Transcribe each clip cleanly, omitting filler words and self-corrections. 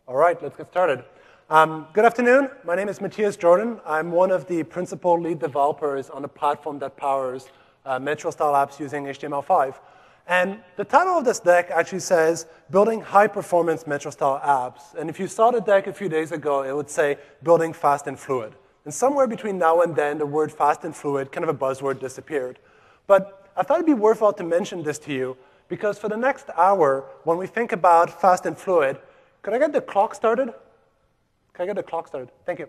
All right, let's get started. Good afternoon. My name is Matthias Jordan. I'm one of the principal lead developers on the platform that powers Metro-style apps using HTML5. And the title of this deck actually says, Building High-Performance Metro-style Apps. And if you saw the deck a few days ago, it would say, Building Fast and Fluid. And somewhere between now and then, the word fast and fluid, kind of a buzzword, disappeared. But I thought it'd be worthwhile to mention this to you, because for the next hour, when we think about fast and fluid, could I get the clock started? Can I get the clock started? Thank you.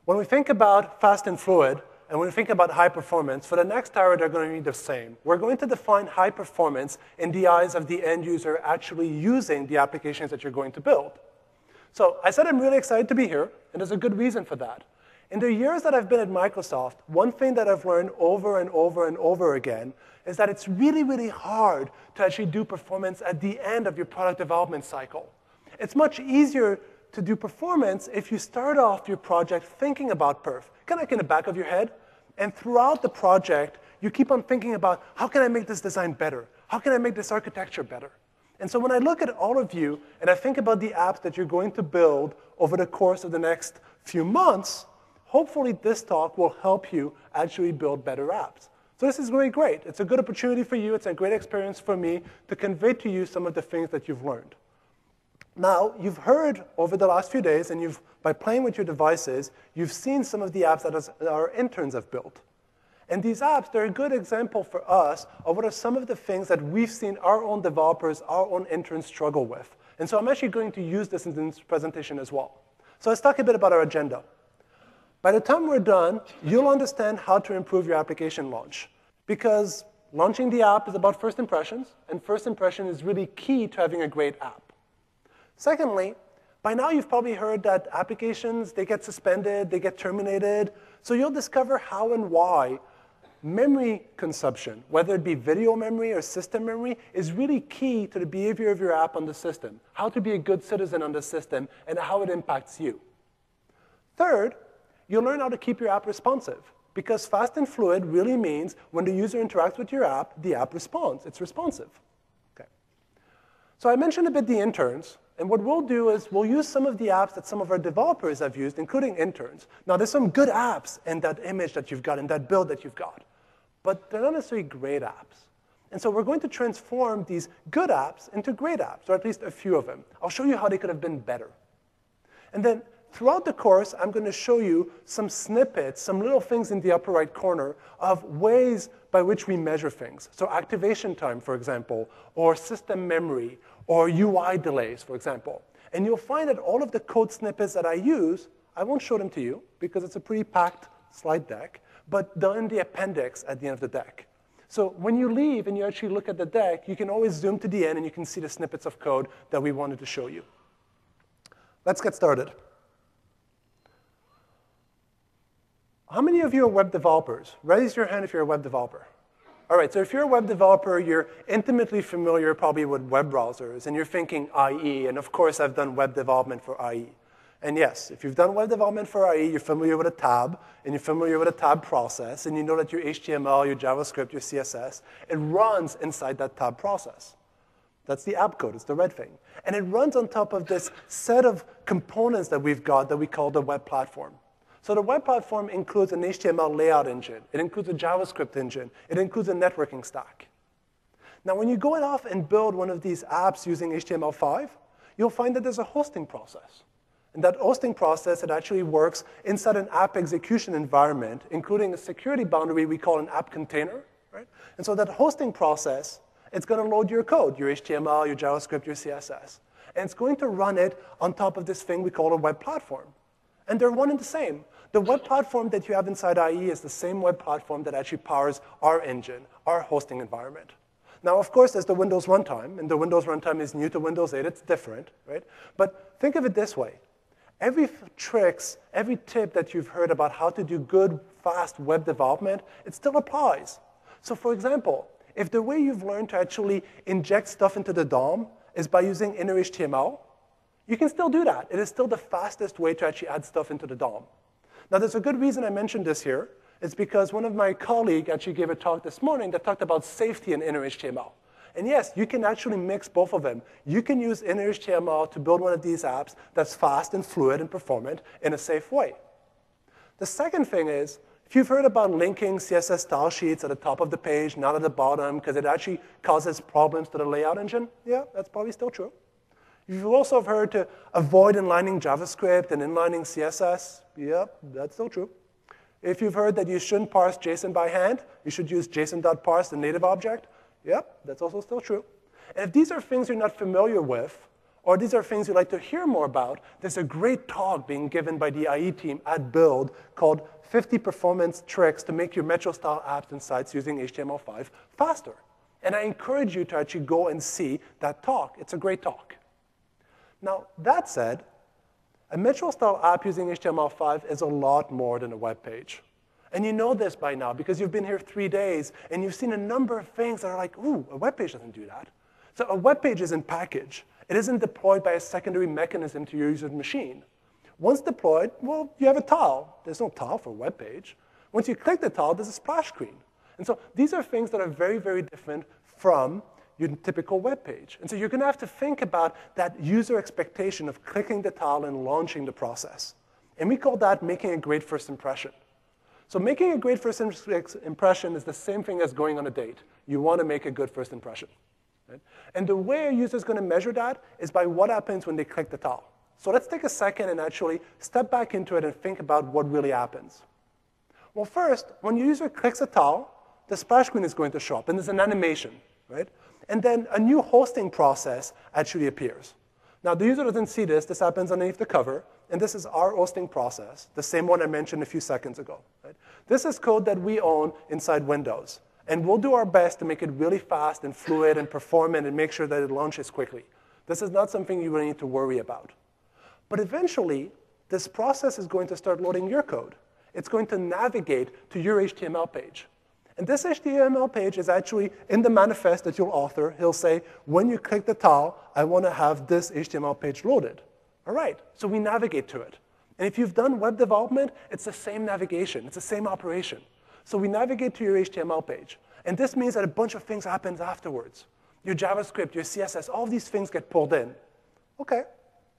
When we think about fast and fluid, and when we think about high performance, for the next hour, they're going to be the same. We're going to define high performance in the eyes of the end user actually using the applications that you're going to build. So I said I'm really excited to be here, and there's a good reason for that. In the years that I've been at Microsoft, one thing that I've learned over and over and over again is that it's really, really hard to actually do performance at the end of your product development cycle. It's much easier to do performance if you start off your project thinking about perf, kind of like in the back of your head. And throughout the project, you keep on thinking about, how can I make this design better? How can I make this architecture better? And so when I look at all of you, and I think about the apps that you're going to build over the course of the next few months, hopefully this talk will help you actually build better apps. So this is really great. It's a good opportunity for you. It's a great experience for me to convey to you some of the things that you've learned. Now, you've heard over the last few days, and by playing with your devices, you've seen some of the apps that our interns have built. And these apps, they're a good example for us of what are some of the things that we've seen our own developers, our own interns struggle with. And so I'm actually going to use this in this presentation as well. So let's talk a bit about our agenda. By the time we're done, you'll understand how to improve your application launch. Because launching the app is about first impressions, and first impression is really key to having a great app. Secondly, by now you've probably heard that applications, they get suspended, they get terminated. So you'll discover how and why memory consumption, whether it be video memory or system memory, is really key to the behavior of your app on the system, how to be a good citizen on the system, and how it impacts you. Third, you'll learn how to keep your app responsive. Because fast and fluid really means when the user interacts with your app, the app responds. It's responsive. Okay. So I mentioned a bit the interns. And what we'll do is we'll use some of the apps that some of our developers have used, including interns. Now, there's some good apps in that image that you've got, in that build that you've got. But they're not necessarily great apps. And so we're going to transform these good apps into great apps, or at least a few of them. I'll show you how they could have been better. And then throughout the course, I'm going to show you some snippets, some little things in the upper right corner of ways by which we measure things. So activation time, for example, or system memory, or UI delays, for example. And you'll find that all of the code snippets that I use, I won't show them to you because it's a pretty packed slide deck, but they're in the appendix at the end of the deck. So when you leave and you actually look at the deck, you can always zoom to the end and you can see the snippets of code that we wanted to show you. Let's get started. How many of you are web developers? Raise your hand if you're a web developer. All right, so if you're a web developer, you're intimately familiar probably with web browsers, and you're thinking IE, and of course I've done web development for IE. And yes, if you've done web development for IE, you're familiar with a tab, and you're familiar with a tab process, and you know that your HTML, your JavaScript, your CSS, it runs inside that tab process. That's the app code, it's the red thing. And it runs on top of this set of components that we've got that we call the web platform. So the web platform includes an HTML layout engine. It includes a JavaScript engine. It includes a networking stack. Now, when you go off and build one of these apps using HTML5, you'll find that there's a hosting process. And that hosting process, it actually works inside an app execution environment, including a security boundary we call an app container. Right? And so that hosting process, it's going to load your code, your HTML, your JavaScript, your CSS. And it's going to run it on top of this thing we call a web platform. And they're one and the same. The web platform that you have inside IE is the same web platform that actually powers our engine, our hosting environment. Now, of course, there's the Windows runtime, and the Windows runtime is new to Windows 8. It's different, right? But think of it this way. Every tricks, every tip that you've heard about how to do good, fast web development, it still applies. So for example, if the way you've learned to actually inject stuff into the DOM is by using inner HTML, you can still do that. It is still the fastest way to actually add stuff into the DOM. Now, there's a good reason I mentioned this here. It's because one of my colleagues actually gave a talk this morning that talked about safety in inner HTML. And yes, you can actually mix both of them. You can use inner HTML to build one of these apps that's fast and fluid and performant in a safe way. The second thing is, if you've heard about linking CSS style sheets at the top of the page, not at the bottom, because it actually causes problems to the layout engine, yeah, that's probably still true. You've also heard to avoid inlining JavaScript and inlining CSS, yeah, that's still true. If you've heard that you shouldn't parse JSON by hand, you should use JSON.parse, the native object, yep, that's also still true. And if these are things you're not familiar with, or these are things you'd like to hear more about, there's a great talk being given by the IE team at Build called 50 Performance Tricks to Make Your Metro-Style Apps and Sites Using HTML5 Faster. And I encourage you to actually go and see that talk. It's a great talk. Now, that said, a Metro-style app using HTML5 is a lot more than a web page. And you know this by now because you've been here 3 days and you've seen a number of things that are like, ooh, a web page doesn't do that. So a web page isn't packaged. It isn't deployed by a secondary mechanism to your user's machine. Once deployed, well, you have a tile. There's no tile for a web page. Once you click the tile, there's a splash screen. And so these are things that are very, very different from your typical web page. And so you're going to have to think about that user expectation of clicking the tile and launching the process. And we call that making a great first impression. So making a great first impression is the same thing as going on a date. You want to make a good first impression. Right? And the way a user is going to measure that is by what happens when they click the tile. So let's take a second and actually step back into it and think about what really happens. Well, first, when your user clicks a tile, the splash screen is going to show up, and there's an animation, right? And then a new hosting process actually appears. Now, the user doesn't see this. This happens underneath the cover. And this is our hosting process, the same one I mentioned a few seconds ago. Right? This is code that we own inside Windows. And we'll do our best to make it really fast and fluid and performant and make sure that it launches quickly. This is not something you really need to worry about. But eventually, this process is going to start loading your code. It's going to navigate to your HTML page. And this HTML page is actually in the manifest that you'll author. He'll say, when you click the tile, I want to have this HTML page loaded. All right, so we navigate to it. And if you've done web development, it's the same navigation. It's the same operation. So we navigate to your HTML page. And this means that a bunch of things happens afterwards. Your JavaScript, your CSS, all of these things get pulled in. OK,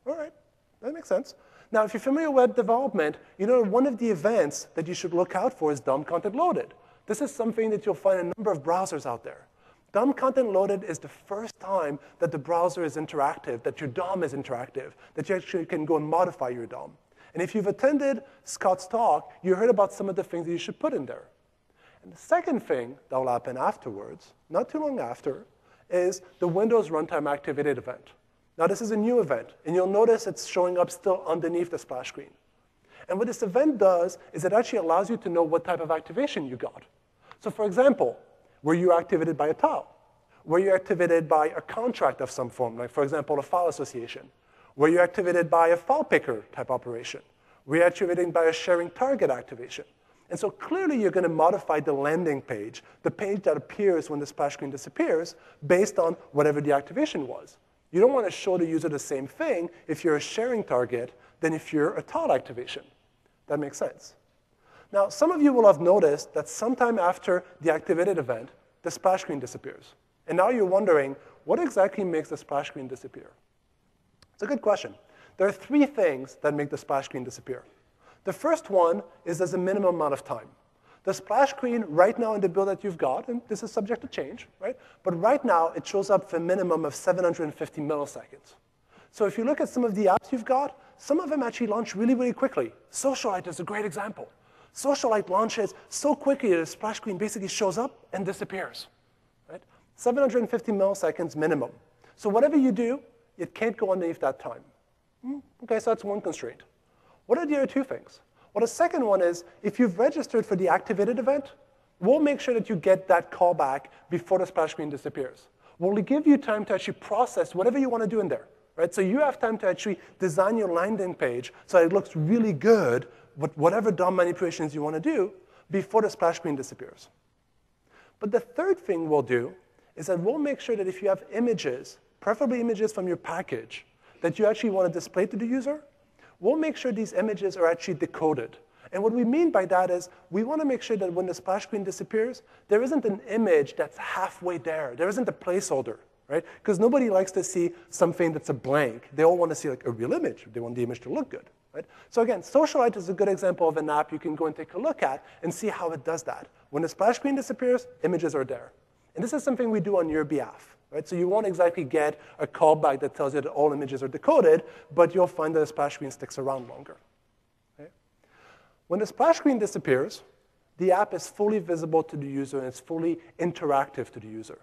all right, that makes sense. Now, if you're familiar with web development, you know one of the events that you should look out for is DOM content loaded. This is something that you'll find in a number of browsers out there. DOM content loaded is the first time that the browser is interactive, that your DOM is interactive, that you actually can go and modify your DOM. And if you've attended Scott's talk, you heard about some of the things that you should put in there. And the second thing that will happen afterwards, not too long after, is the Windows Runtime Activated event. Now, this is a new event, and you'll notice it's showing up still underneath the splash screen. And what this event does is it actually allows you to know what type of activation you got. So for example, were you activated by a tile? Were you activated by a contract of some form, like, for example, a file association? Were you activated by a file picker type operation? Were you activated by a sharing target activation? And so clearly, you're going to modify the landing page, the page that appears when the splash screen disappears, based on whatever the activation was. You don't want to show the user the same thing if you're a sharing target than if you're a tile activation. That makes sense. Now, some of you will have noticed that sometime after the activated event, the splash screen disappears. And now you're wondering, what exactly makes the splash screen disappear? It's a good question. There are 3 things that make the splash screen disappear. The first one is there's a minimum amount of time. The splash screen right now in the build that you've got, and this is subject to change, right? But right now, it shows up for a minimum of 750 milliseconds. So if you look at some of the apps you've got, some of them actually launch really, really quickly. Socialite is a great example. Socialite launches so quickly that the splash screen basically shows up and disappears. Right? 750 milliseconds minimum. So whatever you do, it can't go underneath that time. OK, so that's one constraint. What are the other 2 things? Well, the second one is, if you've registered for the activated event, we'll make sure that you get that callback before the splash screen disappears. We'll give you time to actually process whatever you want to do in there. Right? So you have time to actually design your landing page so that it looks really good with whatever DOM manipulations you want to do before the splash screen disappears. But the third thing we'll do is that we'll make sure that if you have images, preferably images from your package, that you actually want to display to the user, we'll make sure these images are actually decoded. And what we mean by that is we want to make sure that when the splash screen disappears, there isn't an image that's halfway there. There isn't a placeholder, right? Because nobody likes to see something that's a blank. They all want to see like a real image. They want the image to look good, right? So again, Socialite is a good example of an app you can go and take a look at and see how it does that. When the splash screen disappears, images are there. And this is something we do on your behalf, right? So you won't exactly get a callback that tells you that all images are decoded, but you'll find that the splash screen sticks around longer. Okay? When the splash screen disappears, the app is fully visible to the user and it's fully interactive to the user.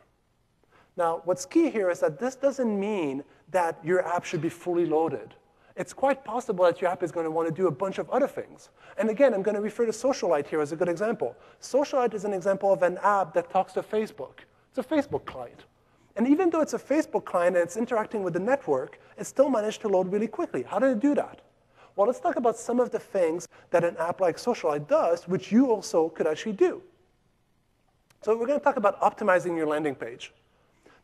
Now, what's key here is that this doesn't mean that your app should be fully loaded. It's quite possible that your app is going to want to do a bunch of other things. And again, I'm going to refer to Socialite here as a good example. Socialite is an example of an app that talks to Facebook. It's a Facebook client. And even though it's a Facebook client and it's interacting with the network, it still managed to load really quickly. How did it do that? Well, let's talk about some of the things that an app like Socialite does, which you also could actually do. So we're going to talk about optimizing your landing page.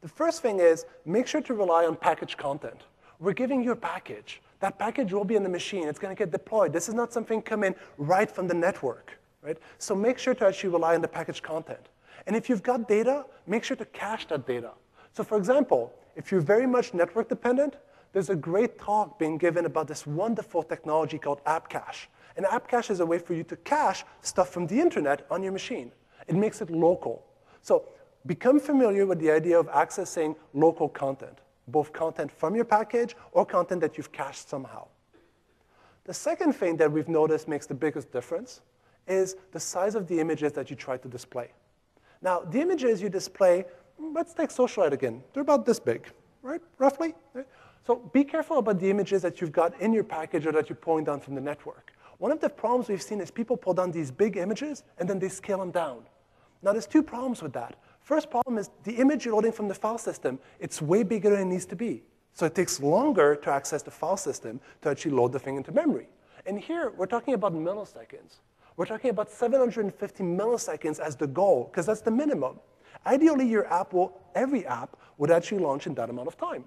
The first thing is make sure to rely on packaged content. We're giving you a package. That package will be in the machine. It's going to get deployed. This is not something coming right from the network, right? So make sure to actually rely on the packaged content. And if you've got data, make sure to cache that data. So for example, if you're very much network dependent, there's a great talk being given about this wonderful technology called App Cache. And App Cache is a way for you to cache stuff from the internet on your machine. It makes it local. So become familiar with the idea of accessing local content, both content from your package or content that you've cached somehow. The second thing that we've noticed makes the biggest difference is the size of the images that you try to display. Now, the images you display, let's take Socialite again. They're about this big, right, roughly? Right? So be careful about the images that you've got in your package or that you're pulling down from the network. One of the problems we've seen is people pull down these big images and then they scale them down. Now, there's two problems with that. First problem is the image you're loading from the file system, it's way bigger than it needs to be. So it takes longer to access the file system to actually load the thing into memory. And here, we're talking about milliseconds. We're talking about 750 milliseconds as the goal, because that's the minimum. Ideally, every app would actually launch in that amount of time.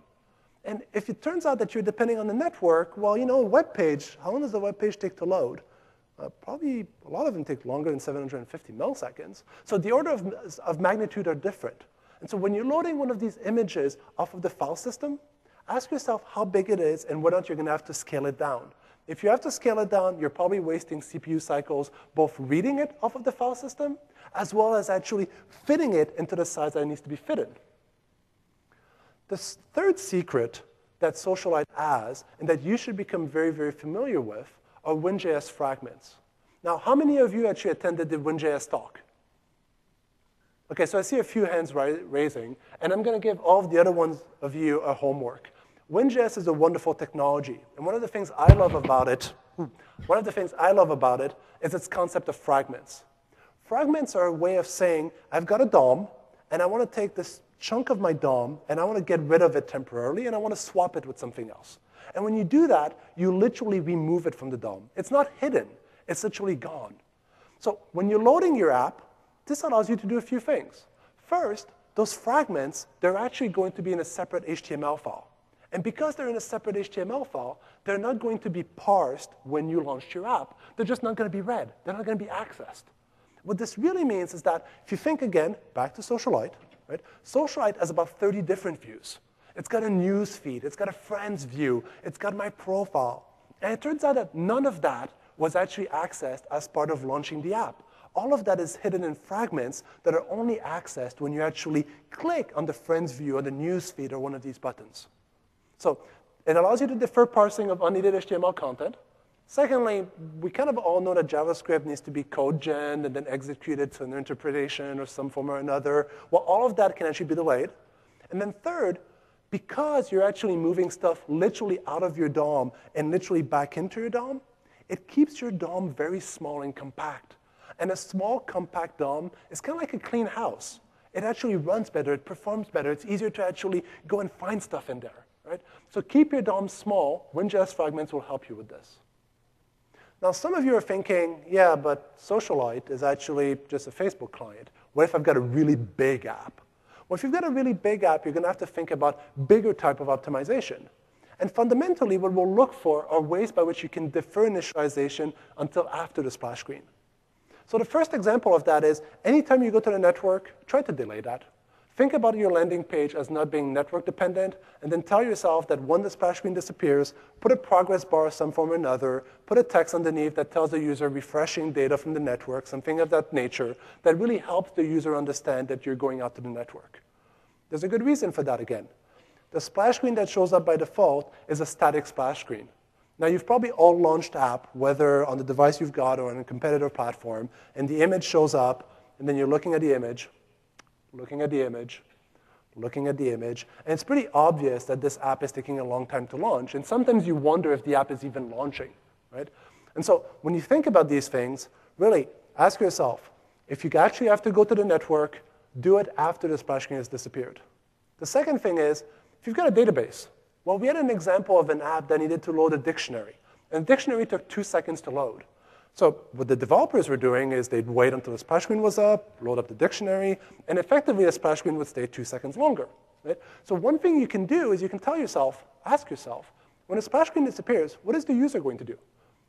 And if it turns out that you're depending on the network, well, you know, a web page, how long does a web page take to load? Probably a lot of them take longer than 750 milliseconds. So the order of magnitude are different. And so when you're loading one of these images off of the file system, ask yourself how big it is and whether or not you're going to have to scale it down. If you have to scale it down, you're probably wasting CPU cycles both reading it off of the file system as well as actually fitting it into the size that it needs to be fitted. The third secret that Socialite has and that you should become very, very familiar with are Win.js fragments. Now, how many of you actually attended the Win.js talk? Okay, so I see a few hands raising, and I'm going to give all of the other ones of you a homework. Win.js is a wonderful technology, and one of the things I love about it is its concept of fragments. Fragments are a way of saying, I've got a DOM, and I want to take this chunk of my DOM, and I want to get rid of it temporarily, and I want to swap it with something else. And when you do that, you literally remove it from the DOM. It's not hidden. It's literally gone. So when you're loading your app, this allows you to do a few things. First, those fragments, they're actually going to be in a separate HTML file. And because they're in a separate HTML file, they're not going to be parsed when you launch your app. They're just not going to be read. They're not going to be accessed. What this really means is that if you think again, back to Socialite, right? Socialite has about 30 different views. It's got a news feed. It's got a friends view. It's got my profile. And it turns out that none of that was actually accessed as part of launching the app. All of that is hidden in fragments that are only accessed when you actually click on the friends view or the news feed or one of these buttons. So it allows you to defer parsing of unneeded HTML content. Secondly, we kind of all know that JavaScript needs to be code gen and then executed to an interpretation or some form or another. Well, all of that can actually be delayed. And then third, because you're actually moving stuff literally out of your DOM and literally back into your DOM, it keeps your DOM very small and compact. And a small, compact DOM is kind of like a clean house. It actually runs better. It performs better. It's easier to actually go and find stuff in there, right? So keep your DOM small. Win.js fragments will help you with this. Now, some of you are thinking, yeah, but Socialite is actually just a Facebook client. What if I've got a really big app? Well, if you've got a really big app, you're going to have to think about bigger type of optimization. And fundamentally, what we'll look for are ways by which you can defer initialization until after the splash screen. So the first example of that is anytime you go to the network, try to delay that. Think about your landing page as not being network dependent, and then tell yourself that when the splash screen disappears, put a progress bar of some form or another, put a text underneath that tells the user refreshing data from the network, something of that nature, that really helps the user understand that you're going out to the network. There's a good reason for that again. The splash screen that shows up by default is a static splash screen. Now, you've probably all launched app, whether on the device you've got or on a competitor platform, and the image shows up, and then you're looking at the image, looking at the image, looking at the image, and it's pretty obvious that this app is taking a long time to launch, and sometimes you wonder if the app is even launching, right? And so when you think about these things, really ask yourself, if you actually have to go to the network, do it after the splash screen has disappeared. The second thing is, if you've got a database, well, we had an example of an app that needed to load a dictionary, and the dictionary took 2 seconds to load. So what the developers were doing is they'd wait until the splash screen was up, load up the dictionary, and effectively the splash screen would stay 2 seconds longer. Right? So one thing you can do is you can tell yourself, ask yourself, when a splash screen disappears, what is the user going to do?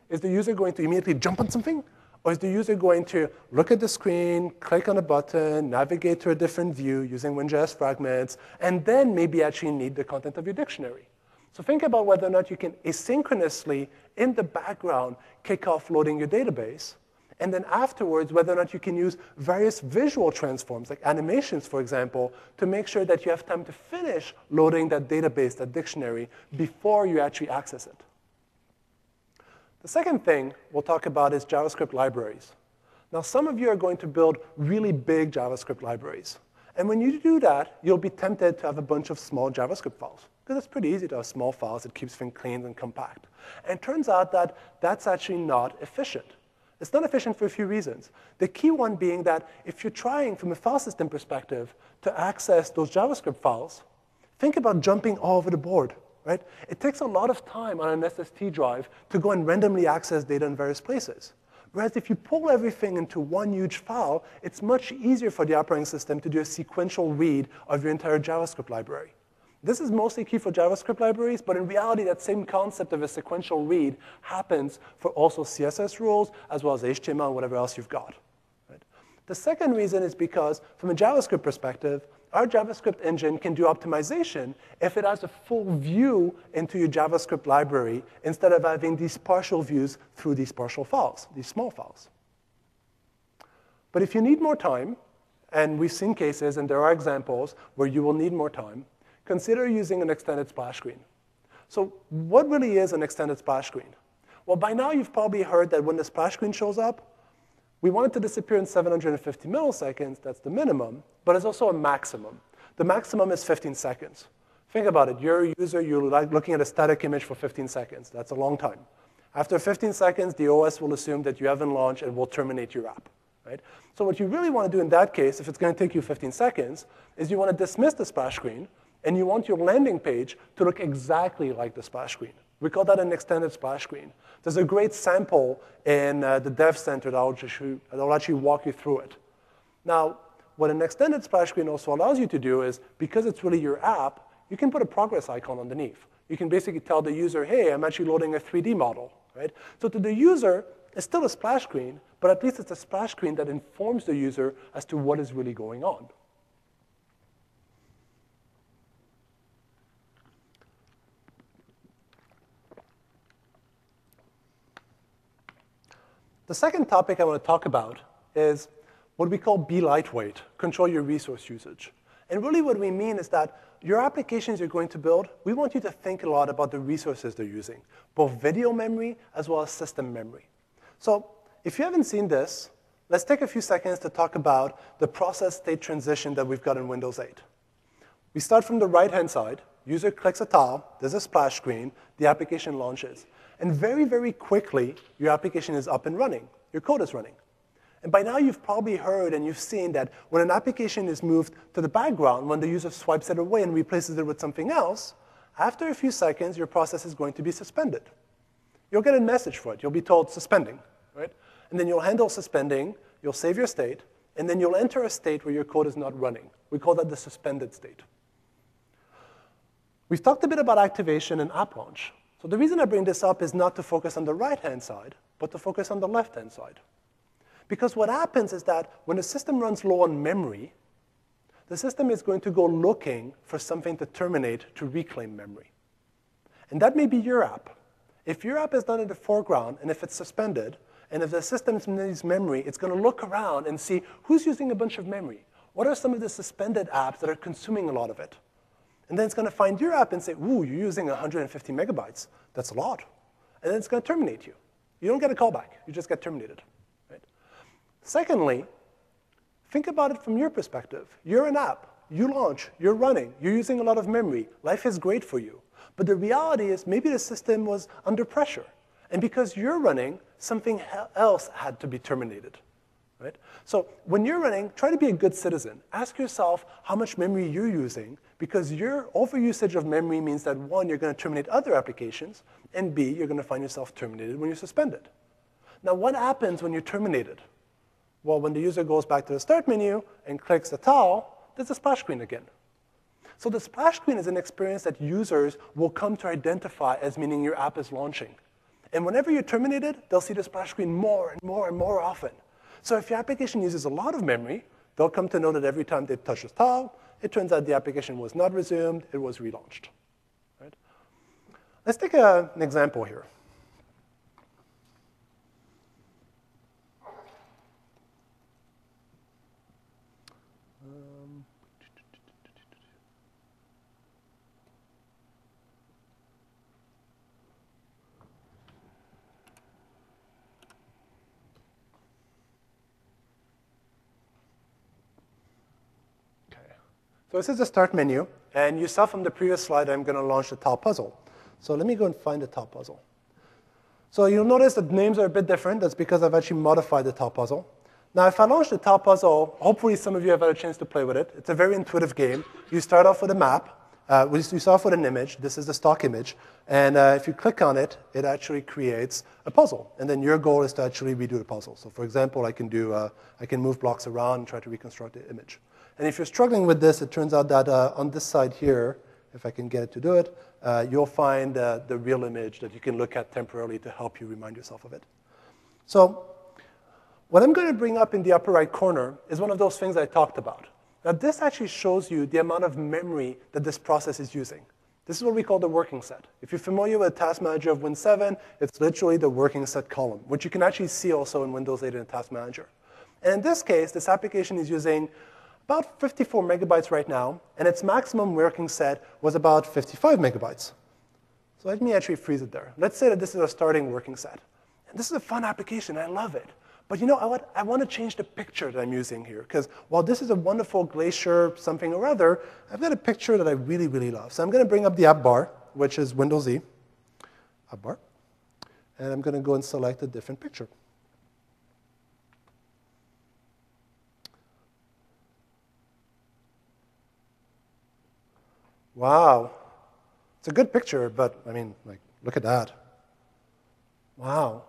Is the user going to immediately jump on something? Or is the user going to look at the screen, click on a button, navigate to a different view using WinJS fragments, and then maybe actually need the content of your dictionary? So think about whether or not you can asynchronously, in the background, kick off loading your database, and then afterwards, whether or not you can use various visual transforms, like animations, for example, to make sure that you have time to finish loading that database, that dictionary, before you actually access it. The second thing we'll talk about is JavaScript libraries. Now, some of you are going to build really big JavaScript libraries. And when you do that, you'll be tempted to have a bunch of small JavaScript files, because it's pretty easy to have small files. It keeps things clean and compact. And it turns out that that's actually not efficient. It's not efficient for a few reasons. The key one being that if you're trying, from a file system perspective, to access those JavaScript files, think about jumping all over the board. Right? It takes a lot of time on an SSD drive to go and randomly access data in various places. Whereas if you pull everything into one huge file, it's much easier for the operating system to do a sequential read of your entire JavaScript library. This is mostly key for JavaScript libraries, but in reality, that same concept of a sequential read happens for also CSS rules, as well as HTML and whatever else you've got. Right? The second reason is because, from a JavaScript perspective, our JavaScript engine can do optimization if it has a full view into your JavaScript library instead of having these partial views through these partial files, these small files. But if you need more time, and we've seen cases, and there are examples where you will need more time, consider using an extended splash screen. So what really is an extended splash screen? Well, by now you've probably heard that when the splash screen shows up, we want it to disappear in 750 milliseconds, that's the minimum, but it's also a maximum. The maximum is 15 seconds. Think about it, you're a user, you're like looking at a static image for 15 seconds. That's a long time. After 15 seconds, the OS will assume that you haven't launched and will terminate your app. Right? So what you really want to do in that case, if it's going to take you 15 seconds, is you want to dismiss the splash screen, and you want your landing page to look exactly like the splash screen. We call that an extended splash screen. There's a great sample in the Dev Center that I'll actually walk you through it. Now, what an extended splash screen also allows you to do is, because it's really your app, you can put a progress icon underneath. You can basically tell the user, hey, I'm actually loading a 3D model. Right? So to the user, it's still a splash screen, but at least it's a splash screen that informs the user as to what is really going on. The second topic I want to talk about is what we call be lightweight, control your resource usage. And really what we mean is that your applications you're going to build, we want you to think a lot about the resources they're using, both video memory as well as system memory. So if you haven't seen this, let's take a few seconds to talk about the process state transition that we've got in Windows 8. We start from the right-hand side. User clicks a tile. There's a splash screen. The application launches. And very, very quickly, your application is up and running. Your code is running. And by now, you've probably heard and you've seen that when an application is moved to the background, when the user swipes it away and replaces it with something else, after a few seconds, your process is going to be suspended. You'll get a message for it. You'll be told suspending. Right? And then you'll handle suspending. You'll save your state. And then you'll enter a state where your code is not running. We call that the suspended state. We've talked a bit about activation and app launch. So the reason I bring this up is not to focus on the right-hand side, but to focus on the left-hand side. Because what happens is that when the system runs low on memory, the system is going to go looking for something to terminate to reclaim memory. And that may be your app. If your app is done in the foreground, and if it's suspended, and if the system needs memory, it's going to look around and see who's using a bunch of memory. What are some of the suspended apps that are consuming a lot of it? And then it's going to find your app and say, ooh, you're using 150 megabytes. That's a lot. And then it's going to terminate you. You don't get a callback. You just get terminated. Right? Secondly, think about it from your perspective. You're an app. You launch. You're running. You're using a lot of memory. Life is great for you. But the reality is maybe the system was under pressure. And because you're running, something else had to be terminated. Right? So when you're running, try to be a good citizen. Ask yourself how much memory you're using, because your overusage of memory means that, one, you're going to terminate other applications, and B, you're going to find yourself terminated when you're suspended. Now, what happens when you're terminated? Well, when the user goes back to the start menu and clicks the towel, there's a splash screen again. So the splash screen is an experience that users will come to identify as meaning your app is launching. And whenever you're terminated, they'll see the splash screen more and more and more often. So if your application uses a lot of memory, they'll come to know that every time they touch the towel, it turns out the application was not resumed, it was relaunched. Right? Let's take an example here. So this is the start menu, and you saw from the previous slide I'm going to launch the tile puzzle. So let me go and find the tile puzzle. So you'll notice that names are a bit different. That's because I've actually modified the tile puzzle. Now, if I launch the tile puzzle, hopefully some of you have had a chance to play with it. It's a very intuitive game. You start off with a map. You start off with an image. This is the stock image. And if you click on it, it actually creates a puzzle. And then your goal is to actually redo the puzzle. So for example, I can move blocks around and try to reconstruct the image. And if you're struggling with this, it turns out that on this side here, if I can get it to do it, you'll find the real image that you can look at temporarily to help you remind yourself of it. So what I'm going to bring up in the upper right corner is one of those things I talked about. Now, this actually shows you the amount of memory that this process is using. This is what we call the working set. If you're familiar with Task Manager of Win 7, it's literally the working set column, which you can actually see also in Windows 8 in Task Manager. And in this case, this application is using about 54 megabytes right now, and its maximum working set was about 55 megabytes. So let me actually freeze it there. Let's say that this is a starting working set. And this is a fun application. I love it. But you know, I want to change the picture that I'm using here, because while this is a wonderful glacier something or other, I've got a picture that I really, really love. So I'm going to bring up the app bar, which is Windows Z, app bar, and I'm going to go and select a different picture. Wow. It's a good picture, but I mean, like, look at that. Wow.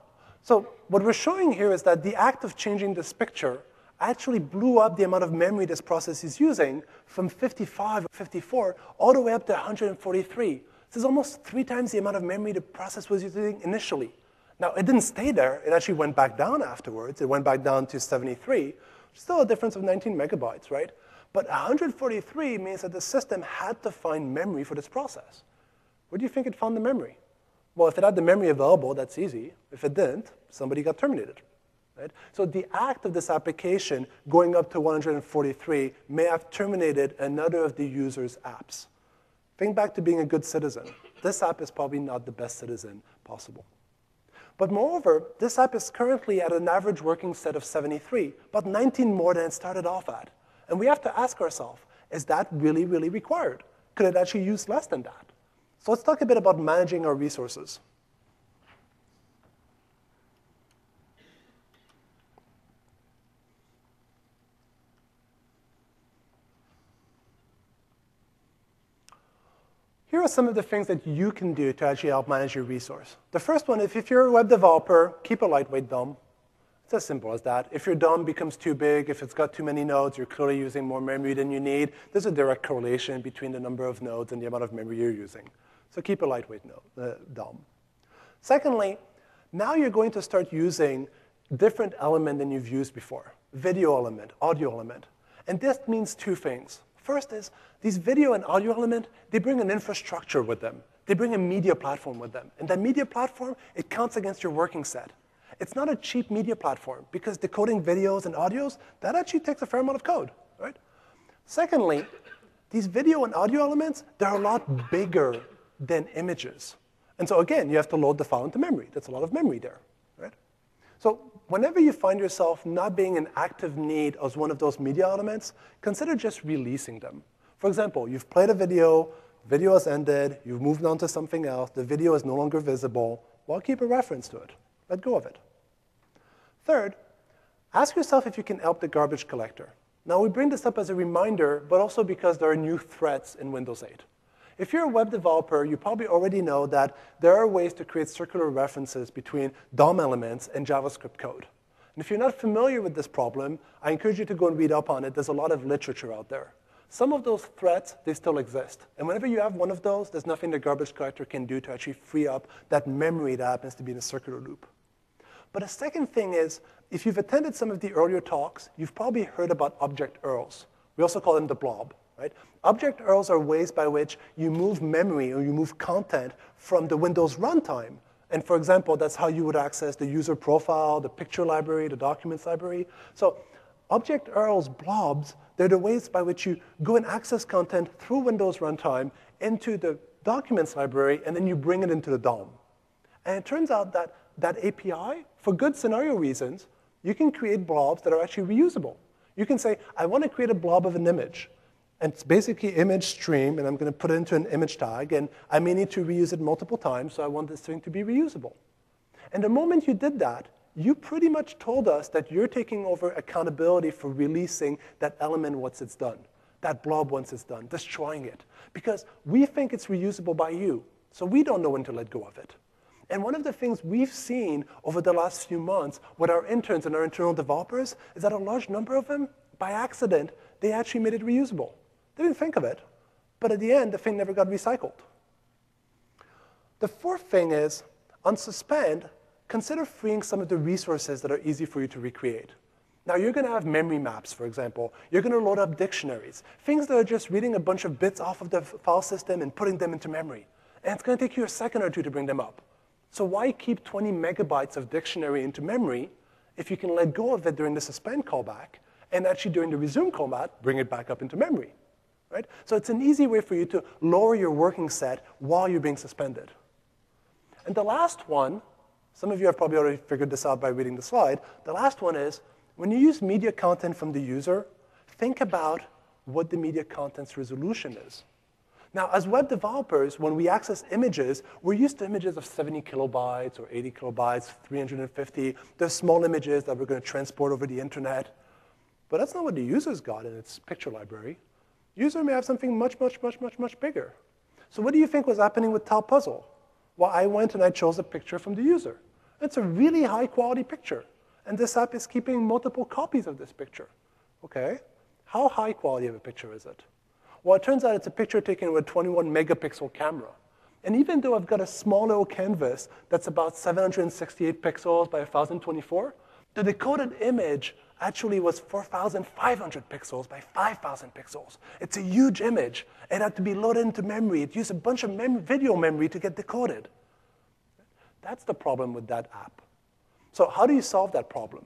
So what we're showing here is that the act of changing this picture actually blew up the amount of memory this process is using from 55 or 54 all the way up to 143. This is almost 3 times the amount of memory the process was using initially. Now, it didn't stay there. It actually went back down afterwards. It went back down to 73, which is still a difference of 19 megabytes, right? But 143 means that the system had to find memory for this process. Where do you think it found the memory? Well, if it had the memory available, that's easy. If it didn't, somebody got terminated. Right? So the act of this application going up to 143 may have terminated another of the user's apps. Think back to being a good citizen. This app is probably not the best citizen possible. But moreover, this app is currently at an average working set of 73, about 19 more than it started off at. And we have to ask ourselves, is that really, really required? Could it actually use less than that? So let's talk a bit about managing our resources. Here are some of the things that you can do to actually help manage your resource. The first one is if you're a web developer, keep a lightweight DOM. It's as simple as that. If your DOM becomes too big, if it's got too many nodes, you're clearly using more memory than you need. There's a direct correlation between the number of nodes and the amount of memory you're using. So keep a lightweight DOM. Secondly, now you're going to start using different element than you've used before. Video element, audio element. And this means two things. First is these video and audio element, they bring an infrastructure with them. They bring a media platform with them. And that media platform, it counts against your working set. It's not a cheap media platform because decoding videos and audios, that actually takes a fair amount of code, right? Secondly, these video and audio elements, they're a lot bigger than images. And so again, you have to load the file into memory. That's a lot of memory there, right? So whenever you find yourself not being in active need of one of those media elements, consider just releasing them. For example, you've played a video has ended, you've moved on to something else, the video is no longer visible, well, keep a reference to it. Let go of it. Third, ask yourself if you can help the garbage collector. Now, we bring this up as a reminder, but also because there are new threats in Windows 8. If you're a web developer, you probably already know that there are ways to create circular references between DOM elements and JavaScript code. And if you're not familiar with this problem, I encourage you to go and read up on it. There's a lot of literature out there. Some of those threats, they still exist. And whenever you have one of those, there's nothing the garbage collector can do to actually free up that memory that happens to be in a circular loop. But a second thing is, if you've attended some of the earlier talks, you've probably heard about object URLs. We also call them the blob, right? Object URLs are ways by which you move memory or you move content from the Windows runtime. And for example, that's how you would access the user profile, the picture library, the documents library. So object URLs, blobs, they're the ways by which you go and access content through Windows runtime into the documents library, and then you bring it into the DOM. And it turns out that that API, for good scenario reasons, you can create blobs that are actually reusable. You can say, I want to create a blob of an image. And it's basically image stream, and I'm going to put it into an image tag, and I may need to reuse it multiple times, so I want this thing to be reusable. And the moment you did that, you pretty much told us that you're taking over accountability for releasing that element once it's done, that blob once it's done, destroying it. Because we think it's reusable by you, so we don't know when to let go of it. And one of the things we've seen over the last few months with our interns and our internal developers is that a large number of them, by accident, they actually made it reusable. They didn't think of it, but at the end, the thing never got recycled. The fourth thing is, on suspend, consider freeing some of the resources that are easy for you to recreate. Now, you're going to have memory maps, for example. You're going to load up dictionaries, things that are just reading a bunch of bits off of the file system and putting them into memory. And it's going to take you a second or two to bring them up. So why keep 20 megabytes of dictionary into memory if you can let go of it during the suspend callback, and actually during the resume callback, bring it back up into memory? Right? So it's an easy way for you to lower your working set while you're being suspended. And the last one, some of you have probably already figured this out by reading the slide. The last one is, when you use media content from the user, think about what the media content's resolution is. Now, as web developers, when we access images, we're used to images of 70 kilobytes or 80 kilobytes, 350. There's small images that we're going to transport over the internet. But that's not what the user's got in its picture library. User may have something much, much, much, much, much bigger. So what do you think was happening with Tile Puzzle? Well, I went and I chose a picture from the user. It's a really high-quality picture. And this app is keeping multiple copies of this picture. OK? How high quality of a picture is it? Well, it turns out it's a picture taken with a 21 megapixel camera. And even though I've got a small little canvas that's about 768 pixels by 1024, the decoded image actually was 4,500 pixels by 5,000 pixels. It's a huge image. It had to be loaded into memory. It used a bunch of video memory to get decoded. That's the problem with that app. So how do you solve that problem?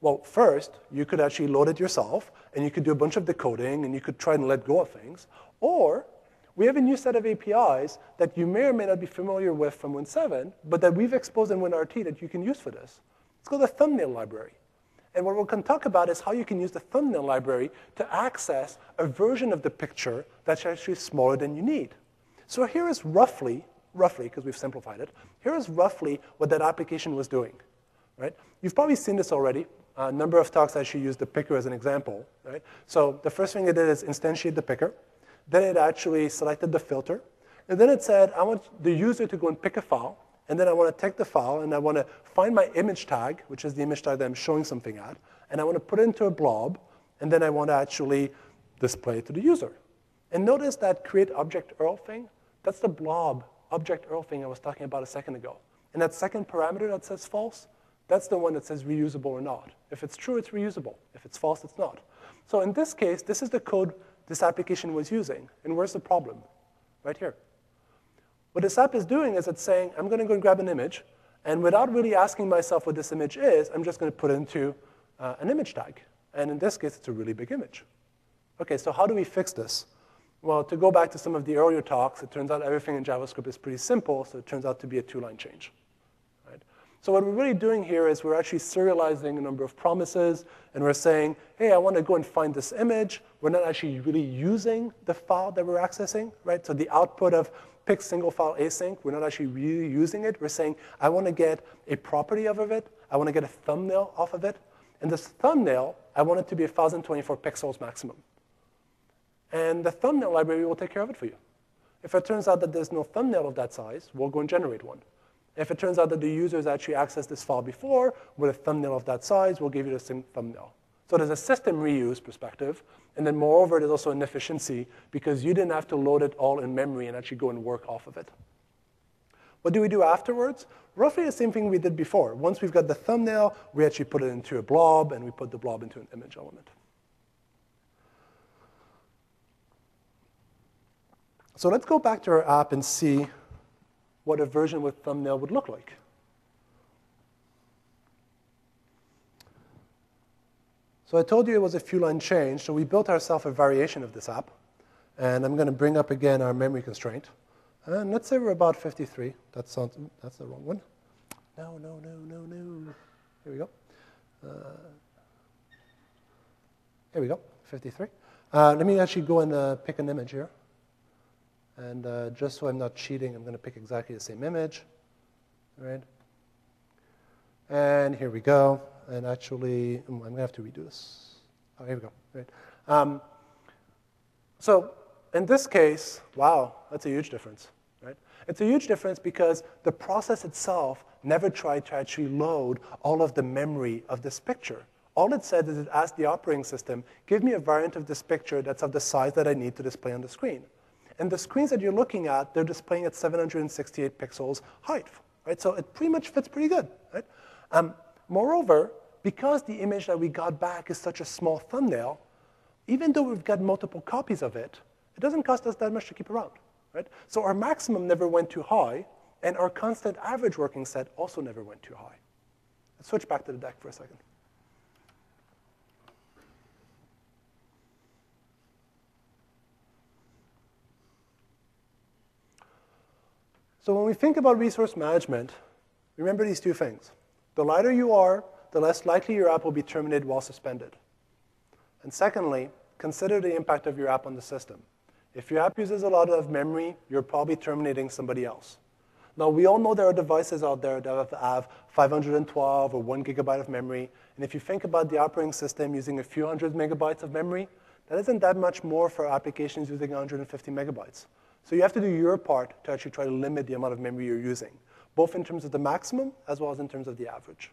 Well, first, you could actually load it yourself, and you could do a bunch of decoding, and you could try and let go of things. Or we have a new set of APIs that you may or may not be familiar with from Win7, but that we've exposed in WinRT that you can use for this. It's called the thumbnail library. And what we're going to talk about is how you can use the thumbnail library to access a version of the picture that's actually smaller than you need. So here is roughly, because we've simplified it, here is roughly what that application was doing. Right? You've probably seen this already. A number of talks actually use the picker as an example. Right? So the first thing it did is instantiate the picker. Then it actually selected the filter. And then it said, I want the user to go and pick a file and then I want to take the file, and I want to find my image tag, which is the image tag that I'm showing something at, and I want to put it into a blob, and then I want to actually display it to the user. And notice that create object URL thing, that's the blob object URL thing I was talking about a second ago. And that second parameter that says false, that's the one that says reusable or not. If it's true, it's reusable. If it's false, it's not. So in this case, this is the code this application was using. And where's the problem? Right here. What this app is doing is it's saying, I'm going to go and grab an image, and without really asking myself what this image is, I'm just going to put it into an image tag. And in this case, it's a really big image. OK, so how do we fix this? Well, to go back to some of the earlier talks, it turns out everything in JavaScript is pretty simple, so it turns out to be a two-line change. Right? So what we're really doing here is we're actually serializing a number of promises, and we're saying, hey, I want to go and find this image. We're not actually really using the file that we're accessing. Right? So the output of pick single file async, we're not actually really using it. We're saying, I want to get a property off of it. I want to get a thumbnail off of it. And this thumbnail, I want it to be 1024 pixels maximum. And the thumbnail library will take care of it for you. If it turns out that there's no thumbnail of that size, we'll go and generate one. If it turns out that the users actually accessed this file before with a thumbnail of that size, we'll give you the same thumbnail. So there's a system reuse perspective. And then moreover, there's also an efficiency because you didn't have to load it all in memory and actually go and work off of it. What do we do afterwards? Roughly the same thing we did before. Once we've got the thumbnail, we actually put it into a blob, and we put the blob into an image element. So let's go back to our app and see what a version with thumbnail would look like. So I told you it was a few line change, so we built ourselves a variation of this app. And I'm going to bring up again our memory constraint. And let's say we're about 53. That's the wrong one. No. Here we go. Here we go, 53. Let me actually go and pick an image here. And just so I'm not cheating, I'm going to pick exactly the same image. Right? And here we go. And actually, I'm going to have to redo this. Oh, here we go. Right. So in this case, wow, that's a huge difference. Right? It's a huge difference because the process itself never tried to actually load all of the memory of this picture. All it said is it asked the operating system, give me a variant of this picture that's of the size that I need to display on the screen. And the screens that you're looking at, they're displaying at 768 pixels height. Right? So it pretty much fits pretty good. Right? Moreover, because the image that we got back is such a small thumbnail, even though we've got multiple copies of it, it doesn't cost us that much to keep around. Right? So our maximum never went too high, and our constant average working set also never went too high. Let's switch back to the deck for a second. So when we think about resource management, remember these two things. The lighter you are, the less likely your app will be terminated while suspended. And secondly, consider the impact of your app on the system. If your app uses a lot of memory, you're probably terminating somebody else. Now, we all know there are devices out there that have 512 or 1 gigabyte of memory. And if you think about the operating system using a few hundred megabytes of memory, that isn't that much more for applications using 150 megabytes. So you have to do your part to actually try to limit the amount of memory you're using, both in terms of the maximum as well as in terms of the average.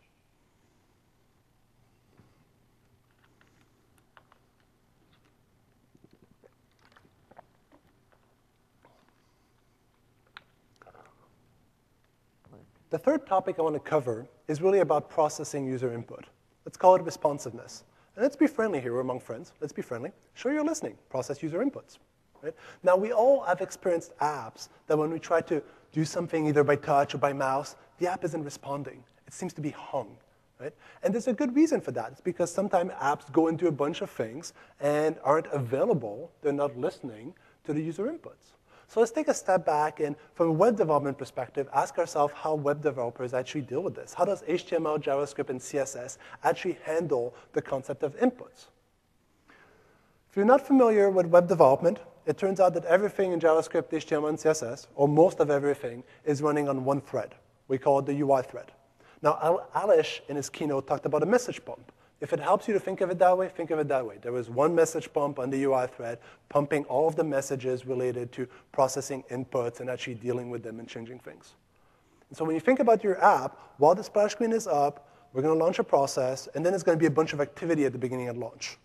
The third topic I want to cover is really about processing user input. Let's call it responsiveness. And let's be friendly here. We're among friends. Let's be friendly. Show you're listening. Process user inputs. Right? Now, we all have experienced apps that when we try to do something either by touch or by mouse, the app isn't responding. It seems to be hung. Right? And there's a good reason for that. It's because sometimes apps go into a bunch of things and aren't available. They're not listening to the user inputs. So let's take a step back and, from a web development perspective, ask ourselves how web developers actually deal with this. How does HTML, JavaScript, and CSS actually handle the concept of inputs? If you're not familiar with web development, it turns out that everything in JavaScript, HTML, and CSS, or most of everything, is running on one thread. We call it the UI thread. Now, Alish, in his keynote, talked about a message pump. If it helps you to think of it that way, think of it that way. There was one message pump on the UI thread, pumping all of the messages related to processing inputs and actually dealing with them and changing things. And so when you think about your app, while the splash screen is up, we're going to launch a process, and then there's going to be a bunch of activity at the beginning of launch.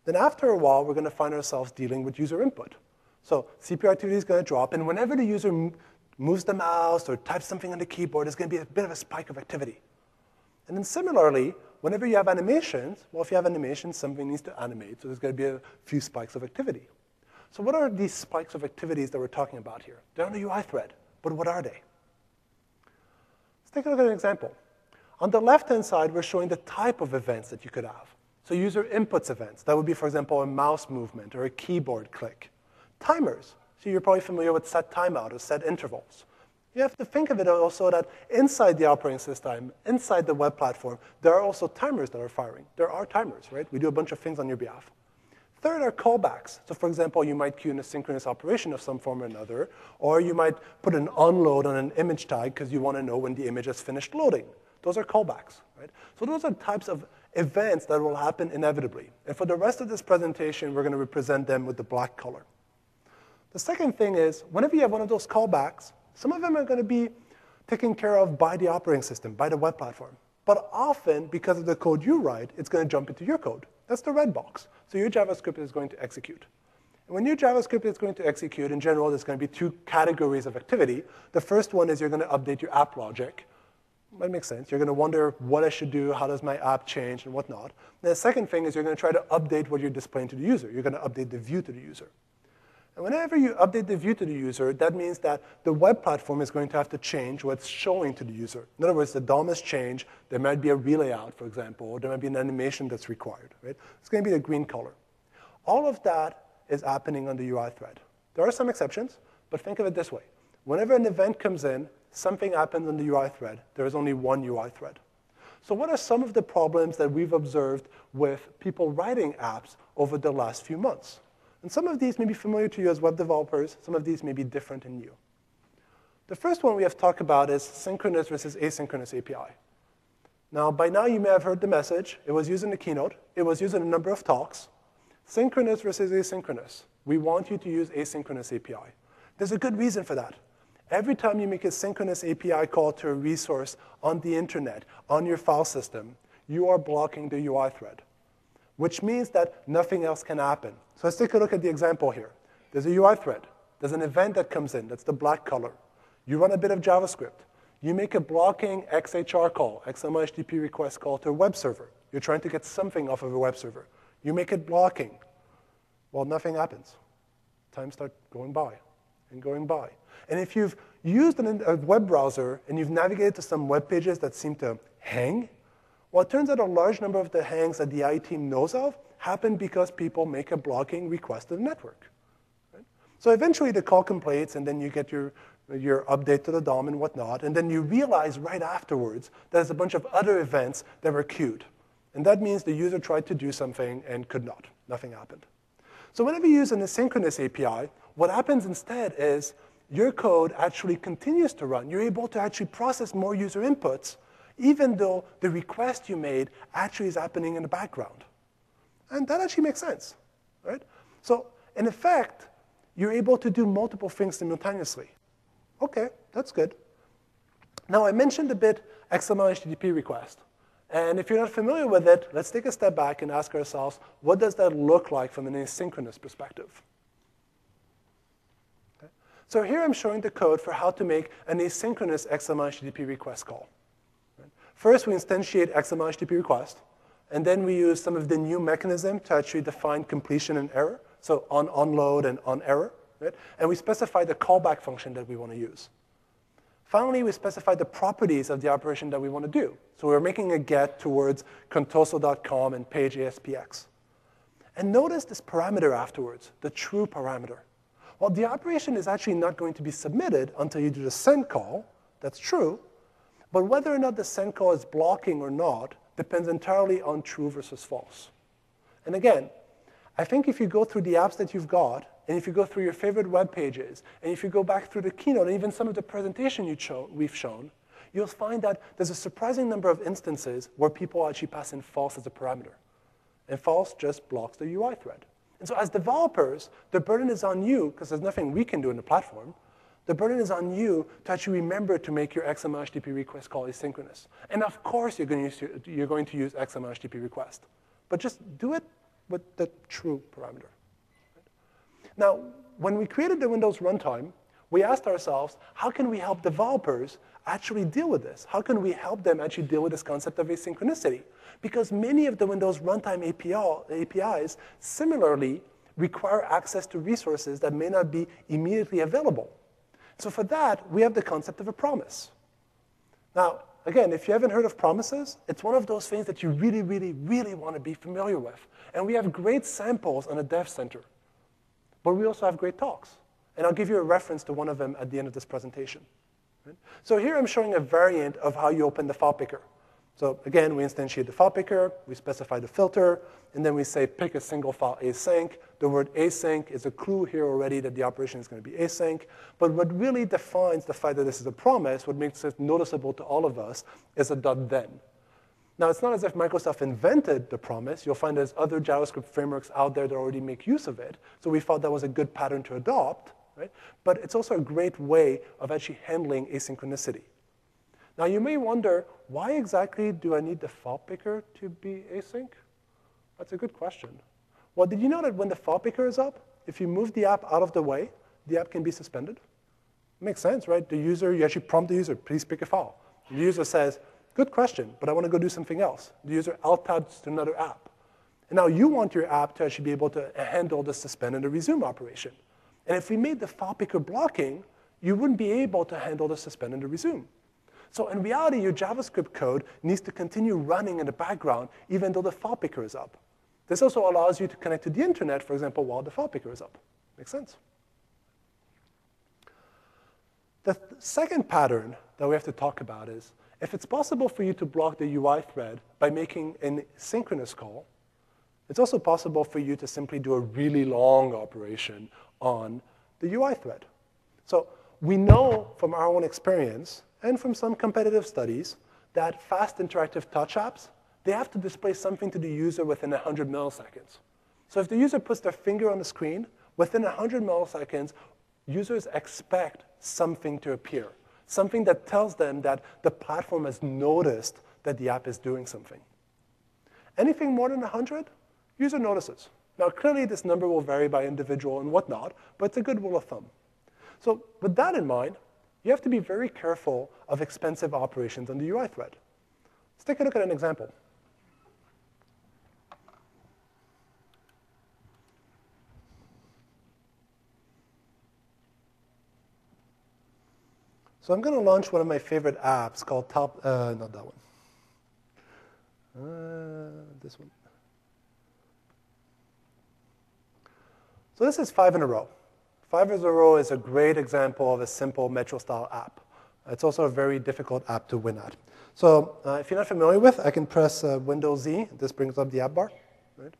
Then after a while, we're going to find ourselves dealing with user input. So CPU activity is going to drop, and whenever the user moves the mouse or types something on the keyboard, there's going to be a bit of a spike of activity. And then similarly, whenever you have animations, well, if you have animations, something needs to animate, so there's going to be a few spikes of activity. So what are these spikes of activities that we're talking about here? They're on the UI thread, but what are they? Let's take a look at an example. On the left-hand side, we're showing the type of events that you could have. So user inputs events. That would be, for example, a mouse movement or a keyboard click. Timers. So you're probably familiar with set timeout or set intervals. You have to think of it also that inside the operating system, inside the web platform, there are also timers that are firing. There are timers, right? We do a bunch of things on your behalf. Third are callbacks. So for example, you might queue an asynchronous operation of some form or another, or you might put an onload on an image tag because you want to know when the image has finished loading. Those are callbacks, right? So those are types of events that will happen inevitably. And for the rest of this presentation, we're going to represent them with the black color. The second thing is, whenever you have one of those callbacks, some of them are going to be taken care of by the operating system, by the web platform. But often, because of the code you write, it's going to jump into your code. That's the red box. So your JavaScript is going to execute. And when your JavaScript is going to execute, in general, there's going to be two categories of activity. The first one is you're going to update your app logic. That makes sense. You're going to wonder what I should do, how does my app change, and whatnot. And the second thing is you're going to try to update what you're displaying to the user. You're going to update the view to the user. And whenever you update the view to the user, that means that the web platform is going to have to change what's showing to the user. In other words, the DOM has changed. There might be a relayout, for example, or there might be an animation that's required. Right? It's going to be the green color. All of that is happening on the UI thread. There are some exceptions, but think of it this way. Whenever an event comes in, something happens on the UI thread. There is only one UI thread. So what are some of the problems that we've observed with people writing apps over the last few months? And some of these may be familiar to you as web developers. Some of these may be different in you. The first one we have talked about is synchronous versus asynchronous API. Now, by now, you may have heard the message. It was used in the keynote. It was used in a number of talks. Synchronous versus asynchronous. We want you to use asynchronous API. There's a good reason for that. Every time you make a synchronous API call to a resource on the internet, on your file system, you are blocking the UI thread, which means that nothing else can happen. So let's take a look at the example here. There's a UI thread. There's an event that comes in. That's the black color. You run a bit of JavaScript. You make a blocking XHR call, XML HTTP request call to a web server. You're trying to get something off of a web server. You make it blocking. Well, nothing happens. Time starts going by and going by. And if you've used a web browser and you've navigated to some web pages that seem to hang, well, it turns out a large number of the hangs that the IT team knows of happen because people make a blocking request to the network. Right? So eventually the call completes, and then you get your update to the DOM and whatnot, and then you realize right afterwards there's a bunch of other events that were queued. And that means the user tried to do something and could not. Nothing happened. So whenever you use an asynchronous API, what happens instead is your code actually continues to run. You're able to actually process more user inputs, even though the request you made actually is happening in the background. And that actually makes sense, right? So in effect, you're able to do multiple things simultaneously. OK, that's good. Now, I mentioned a bit XML HTTP request. And if you're not familiar with it, let's take a step back and ask ourselves, what does that look like from an asynchronous perspective? Okay. So here I'm showing the code for how to make an asynchronous XML HTTP request call. Right? First, we instantiate XML HTTP request. And then we use some of the new mechanism to actually define completion and error, so on onload and on error. Right? And we specify the callback function that we want to use. Finally, we specify the properties of the operation that we want to do. So we're making a get towards contoso.com and page ASPX. And notice this parameter afterwards, the true parameter. Well, the operation is actually not going to be submitted until you do the send call. That's true. But whether or not the send call is blocking or not depends entirely on true versus false. And again, I think if you go through the apps that you've got, and if you go through your favorite web pages, and if you go back through the keynote, and even some of the presentation we've shown, you'll find that there's a surprising number of instances where people actually pass in false as a parameter. And false just blocks the UI thread. And so as developers, the burden is on you, because there's nothing we can do in the platform. The burden is on you to actually remember to make your XML HTTP request call asynchronous. And of course, you're going to use XML HTTP request. But just do it with the true parameter. Now, when we created the Windows runtime, we asked ourselves, how can we help developers actually deal with this? How can we help them actually deal with this concept of asynchronicity? Because many of the Windows runtime APIs similarly require access to resources that may not be immediately available. So for that, we have the concept of a promise. Now, again, if you haven't heard of promises, it's one of those things that you really, really, really want to be familiar with. And we have great samples on the Dev Center. But we also have great talks. And I'll give you a reference to one of them at the end of this presentation. Right? So here I'm showing a variant of how you open the file picker. So again, we instantiate the file picker, we specify the filter, and then we say pick a single file async. The word async is a clue here already that the operation is going to be async. But what really defines the fact that this is a promise, what makes it noticeable to all of us, is a .then. Now, it's not as if Microsoft invented the promise. You'll find there's other JavaScript frameworks out there that already make use of it. So we thought that was a good pattern to adopt. Right? But it's also a great way of actually handling asynchronicity. Now, you may wonder, why exactly do I need the file picker to be async? That's a good question. Well, did you know that when the file picker is up, if you move the app out of the way, the app can be suspended? It makes sense, right? You actually prompt the user, please pick a file. The user says, good question, but I want to go do something else. The user alt-tabs to another app. And now you want your app to actually be able to handle the suspend and the resume operation. And if we made the file picker blocking, you wouldn't be able to handle the suspend and the resume. So in reality, your JavaScript code needs to continue running in the background even though the file picker is up. This also allows you to connect to the internet, for example, while the file picker is up. Makes sense? The second pattern that we have to talk about is, if it's possible for you to block the UI thread by making an synchronous call, it's also possible for you to simply do a really long operation on the UI thread. So we know from our own experience and from some competitive studies that fast interactive touch apps, they have to display something to the user within 100 milliseconds. So if the user puts their finger on the screen, within 100 milliseconds, users expect something to appear, something that tells them that the platform has noticed that the app is doing something. Anything more than 100, user notices. Now, clearly, this number will vary by individual and whatnot, but it's a good rule of thumb. So with that in mind, you have to be very careful of expensive operations on the UI thread. Let's take a look at an example. So I'm going to launch one of my favorite apps called not that one. This one. So this is 5 in a row. 5 in a row is a great example of a simple Metro-style app. It's also a very difficult app to win at. So if you're not familiar with, I can press Windows Z. This brings up the app bar. Right?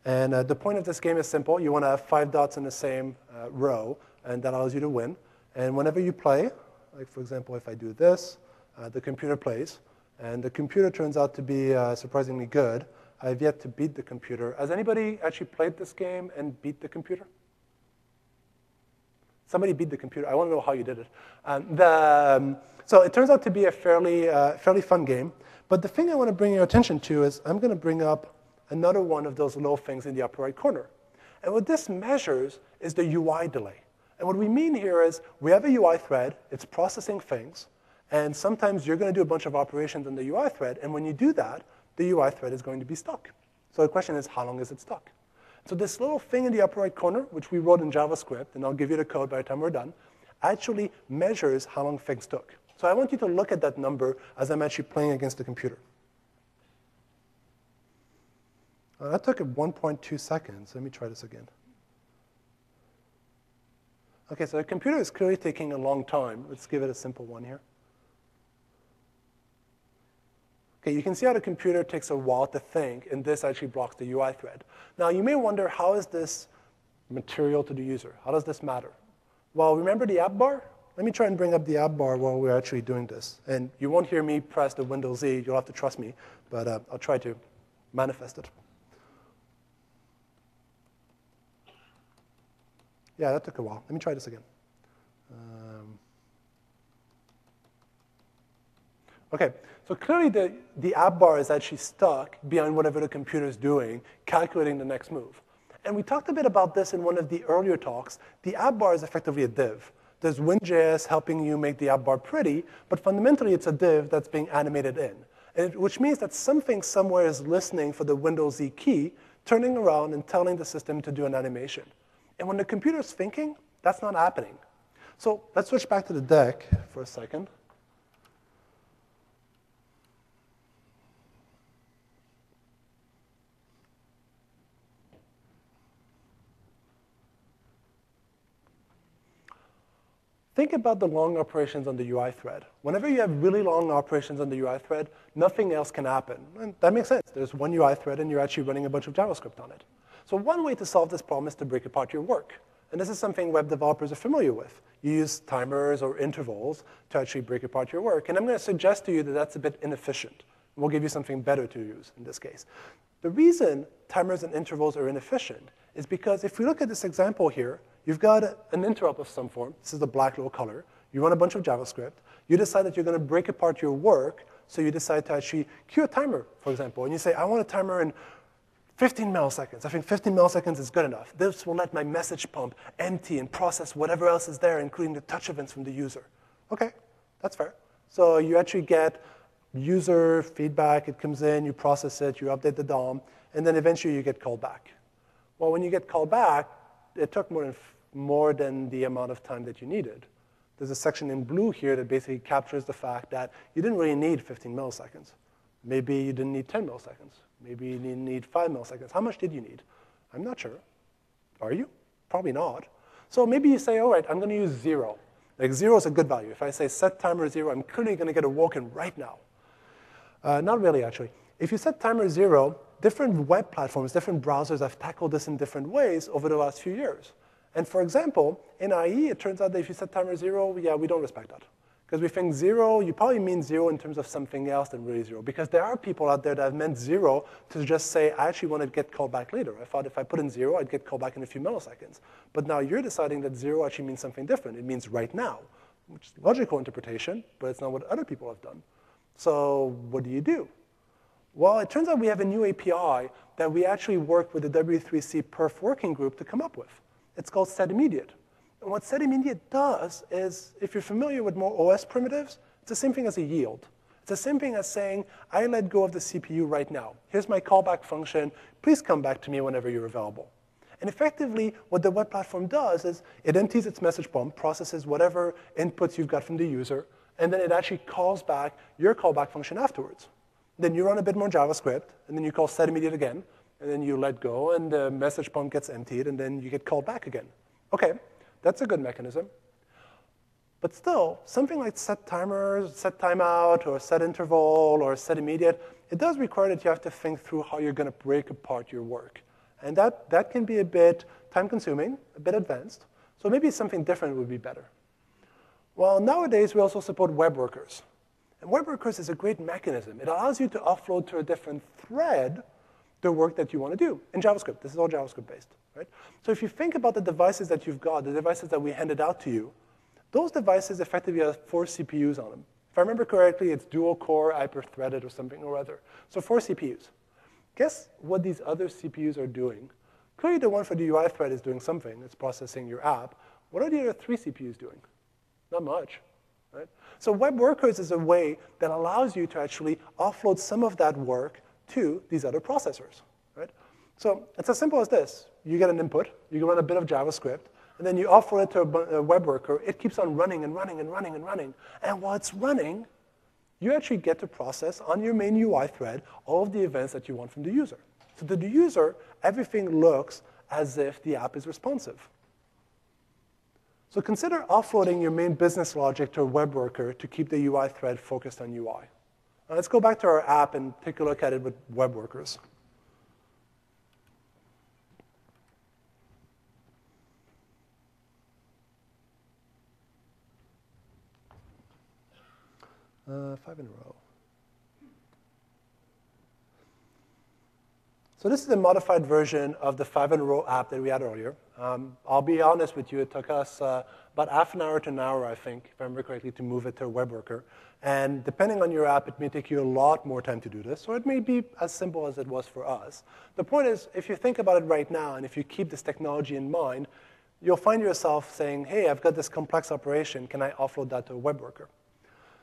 And the point of this game is simple. You want to have 5 dots in the same row, and that allows you to win. And whenever you play, like for example, if I do this, the computer plays. And the computer turns out to be surprisingly good. I've yet to beat the computer. Has anybody actually played this game and beat the computer? Somebody beat the computer. I want to know how you did it. So it turns out to be a fairly fun game. But the thing I want to bring your attention to is I'm going to bring up another one of those little things in the upper right corner. And what this measures is the UI delay. And what we mean here is we have a UI thread. It's processing things. And sometimes you're going to do a bunch of operations on the UI thread. And when you do that, the UI thread is going to be stuck. So the question is, how long is it stuck? So this little thing in the upper right corner, which we wrote in JavaScript, and I'll give you the code by the time we're done, actually measures how long things took. So I want you to look at that number as I'm actually playing against the computer. That took 1.2 seconds. Let me try this again. OK, so the computer is clearly taking a long time. Let's give it a simple one here. OK, you can see how the computer takes a while to think, and this actually blocks the UI thread. Now, you may wonder, how is this material to the user? How does this matter? Well, remember the app bar? Let me try and bring up the app bar while we're actually doing this. And you won't hear me press the Windows Z. You'll have to trust me. But I'll try to manifest it. Yeah, that took a while. Let me try this again. OK, so clearly the app bar is actually stuck behind whatever the computer is doing, calculating the next move. And we talked a bit about this in one of the earlier talks. The app bar is effectively a div. There's Win.js helping you make the app bar pretty, but fundamentally it's a div that's being animated in, which means that something somewhere is listening for the Windows Z key, turning around and telling the system to do an animation. And when the computer's thinking, that's not happening. So let's switch back to the deck for a second. Think about the long operations on the UI thread. Whenever you have really long operations on the UI thread, nothing else can happen. And that makes sense. There's one UI thread, and you're actually running a bunch of JavaScript on it. So one way to solve this problem is to break apart your work. And this is something web developers are familiar with. You use timers or intervals to actually break apart your work. And I'm going to suggest to you that that's a bit inefficient. We'll give you something better to use in this case. The reason timers and intervals are inefficient is because if we look at this example here, you've got an interrupt of some form. This is the black little color. You run a bunch of JavaScript. You decide that you're going to break apart your work. So you decide to actually queue a timer, for example. And you say, I want a timer in 15 milliseconds. I think 15 milliseconds is good enough. This will let my message pump empty and process whatever else is there, including the touch events from the user. OK, that's fair. So you actually get user feedback. It comes in. You process it. You update the DOM. And then eventually you get called back. Well, when you get called back, it took more than the amount of time that you needed. There's a section in blue here that basically captures the fact that you didn't really need 15 milliseconds. Maybe you didn't need 10 milliseconds. Maybe you didn't need 5 milliseconds. How much did you need? I'm not sure. Are you? Probably not. So maybe you say, all right, I'm going to use 0. Like 0 is a good value. If I say set timer 0, I'm clearly going to get awoken right now. Not really, actually. If you set timer 0, different web platforms, different browsers have tackled this in different ways over the last few years. And for example, in IE, it turns out that if you set timer 0, yeah, we don't respect that. Because we think 0, you probably mean 0 in terms of something else than really 0. Because there are people out there that have meant 0 to just say, I actually want to get called back later. I thought if I put in 0, I'd get called back in a few milliseconds. But now you're deciding that 0 actually means something different. It means right now, which is a logical interpretation, but it's not what other people have done. So what do? Well, it turns out we have a new API that we actually worked with the W3C perf working group to come up with. It's called setImmediate. And what setImmediate does is, if you're familiar with more OS primitives, it's the same thing as a yield. It's the same thing as saying, I let go of the CPU right now. Here's my callback function. Please come back to me whenever you're available. And effectively, what the web platform does is it empties its message pump, processes whatever inputs you've got from the user, and then it actually calls back your callback function afterwards. Then you run a bit more JavaScript, and then you call setImmediate again, and then you let go, and the message pump gets emptied, and then you get called back again. OK, that's a good mechanism. But still, something like set timers, set timeout, or set interval, or setImmediate, it does require that you have to think through how you're going to break apart your work. And that can be a bit time-consuming, a bit advanced. So maybe something different would be better. Well, nowadays, we also support web workers. And web workers is a great mechanism. It allows you to offload to a different thread the work that you want to do in JavaScript. This is all JavaScript-based, right? So if you think about the devices that you've got, the devices that we handed out to you, those devices effectively have 4 CPUs on them. If I remember correctly, it's dual-core, hyper-threaded, or something or other. So 4 CPUs. Guess what these other CPUs are doing? Clearly, the one for the UI thread is doing something. It's processing your app. What are the other 3 CPUs doing? Not much, right? So web workers is a way that allows you to actually offload some of that work to these other processors, right? So it's as simple as this. You get an input. You can run a bit of JavaScript. And then you offload it to a web worker. It keeps on running and running and running and running. And while it's running, you actually get to process on your main UI thread all of the events that you want from the user. So to the user, everything looks as if the app is responsive. So consider offloading your main business logic to a web worker to keep the UI thread focused on UI. Now let's go back to our app and take a look at it with web workers. Five in a row. So this is a modified version of the 5-in-a-row app that we had earlier. I'll be honest with you, it took us about half an hour to an hour, I think, if I remember correctly, to move it to a web worker. And depending on your app, it may take you a lot more time to do this, or it may be as simple as it was for us. The point is, if you think about it right now, and if you keep this technology in mind, you'll find yourself saying, hey, I've got this complex operation. Can I offload that to a web worker?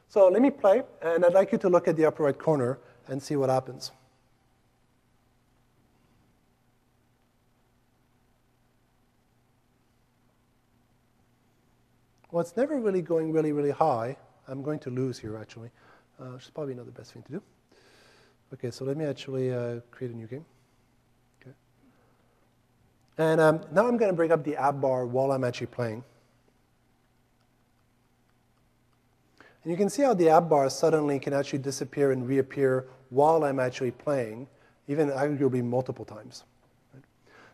So let me play, and I'd like you to look at the upper right corner and see what happens. Well, it's never really going really, really high. I'm going to lose here, actually, which is probably not the best thing to do. OK, so let me actually create a new game. Okay. And now I'm going to bring up the app bar while I'm actually playing. And you can see how the app bar suddenly can actually disappear and reappear while I'm actually playing, even arguably multiple times. Right?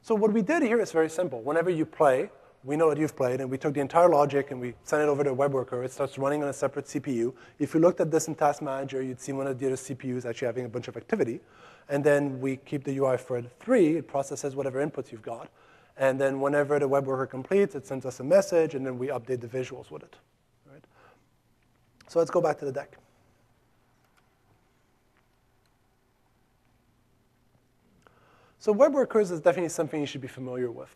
So what we did here is very simple. Whenever you play, we know that you've played, and we took the entire logic and we sent it over to a web worker. It starts running on a separate CPU. If you looked at this in Task Manager, you'd see one of the other CPUs actually having a bunch of activity. And then we keep the UI for 3. It processes whatever inputs you've got. And then whenever the web worker completes, it sends us a message, and then we update the visuals with it. Right? So let's go back to the deck. So web workers is definitely something you should be familiar with.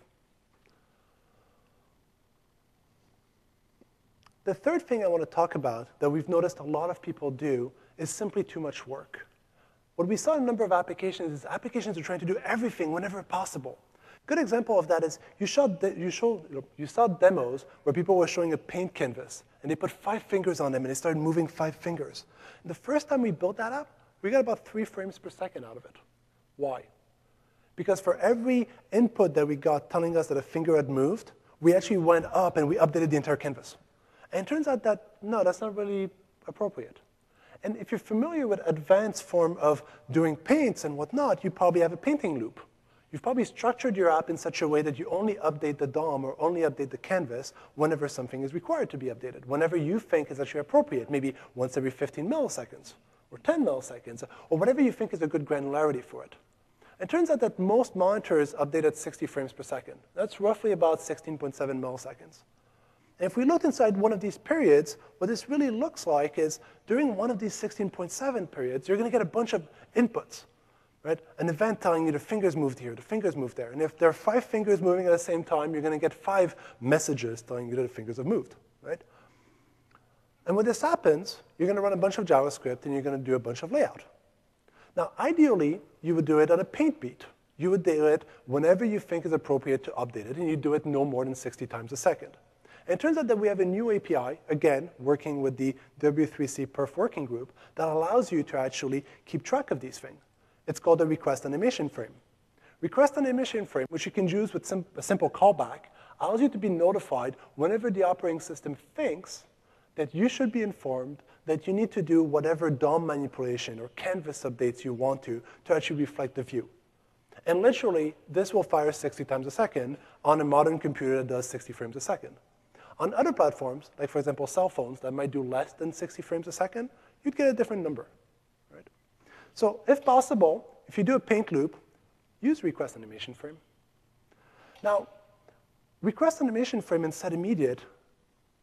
The third thing I want to talk about that we've noticed a lot of people do is simply too much work. What we saw in a number of applications is applications are trying to do everything whenever possible. A good example of that is you saw demos where people were showing a paint canvas, and they put 5 fingers on them, and they started moving 5 fingers. And the first time we built that app, we got about 3 frames per second out of it. Why? Because for every input that we got telling us that a finger had moved, we actually went up and we updated the entire canvas. And it turns out that, no, that's not really appropriate. And if you're familiar with advanced form of doing paints and whatnot, you probably have a painting loop. You've probably structured your app in such a way that you only update the DOM or only update the canvas whenever something is required to be updated, whenever you think is actually appropriate, maybe once every 15 milliseconds or 10 milliseconds, or whatever you think is a good granularity for it. It turns out that most monitors update at 60 frames per second. That's roughly about 16.7 milliseconds. And if we look inside one of these periods, what this really looks like is during one of these 16.7 periods, you're going to get a bunch of inputs, right? An event telling you the fingers moved here, the fingers moved there. And if there are 5 fingers moving at the same time, you're going to get 5 messages telling you that the fingers have moved, right? And when this happens, you're going to run a bunch of JavaScript, and you're going to do a bunch of layout. Now, ideally, you would do it on a paint beat. You would do it whenever you think is appropriate to update it, and you do it no more than 60 times a second. And it turns out that we have a new API, again, working with the W3C perf working group, that allows you to actually keep track of these things. It's called a request animation frame. Request animation frame, which you can use with a simple callback, allows you to be notified whenever the operating system thinks that you should be informed that you need to do whatever DOM manipulation or canvas updates you want to actually reflect the view. And literally, this will fire 60 times a second on a modern computer that does 60 frames a second. On other platforms, like for example cell phones that might do less than 60 frames a second, you'd get a different number. Right? So if possible, if you do a paint loop, use request animation frame. Now, request animation frame in set immediate,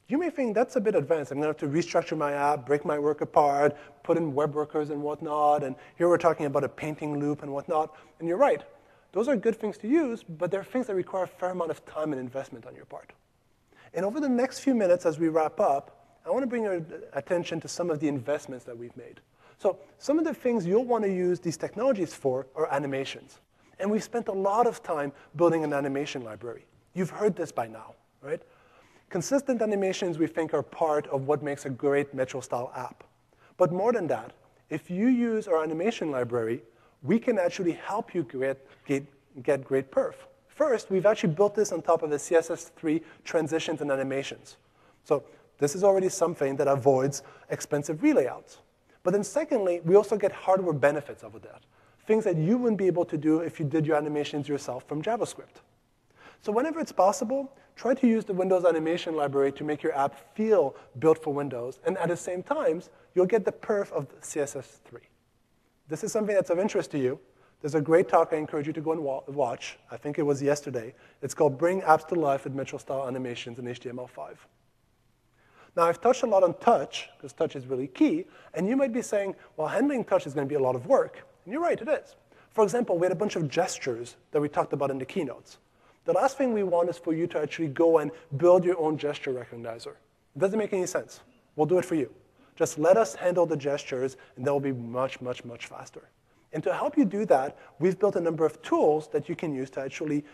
you may think that's a bit advanced. I'm going to have to restructure my app, break my work apart, put in web workers and whatnot, and here we're talking about a painting loop and whatnot. And you're right. Those are good things to use, but they're things that require a fair amount of time and investment on your part. And over the next few minutes as we wrap up, I want to bring your attention to some of the investments that we've made. So some of the things you'll want to use these technologies for are animations. And we've spent a lot of time building an animation library. You've heard this by now, right? Consistent animations, we think, are part of what makes a great Metro-style app. But more than that, if you use our animation library, we can actually help you get great perf. First, we've actually built this on top of the CSS3 transitions and animations. So this is already something that avoids expensive relayouts. But then secondly, we also get hardware benefits of that, things that you wouldn't be able to do if you did your animations yourself from JavaScript. So whenever it's possible, try to use the Windows animation library to make your app feel built for Windows. And at the same time, you'll get the perf of CSS3. This is something that's of interest to you. There's a great talk I encourage you to go and watch. I think it was yesterday. It's called Bring Apps to Life with Metro-Style Animations in HTML5. Now, I've touched a lot on touch, because touch is really key. And you might be saying, well, handling touch is going to be a lot of work. And you're right, it is. For example, we had a bunch of gestures that we talked about in the keynotes. The last thing we want is for you to actually go and build your own gesture recognizer. It doesn't make any sense. We'll do it for you. Just let us handle the gestures, and that will be much, much, much faster. And to help you do that, we've built a number of tools that you can use to actually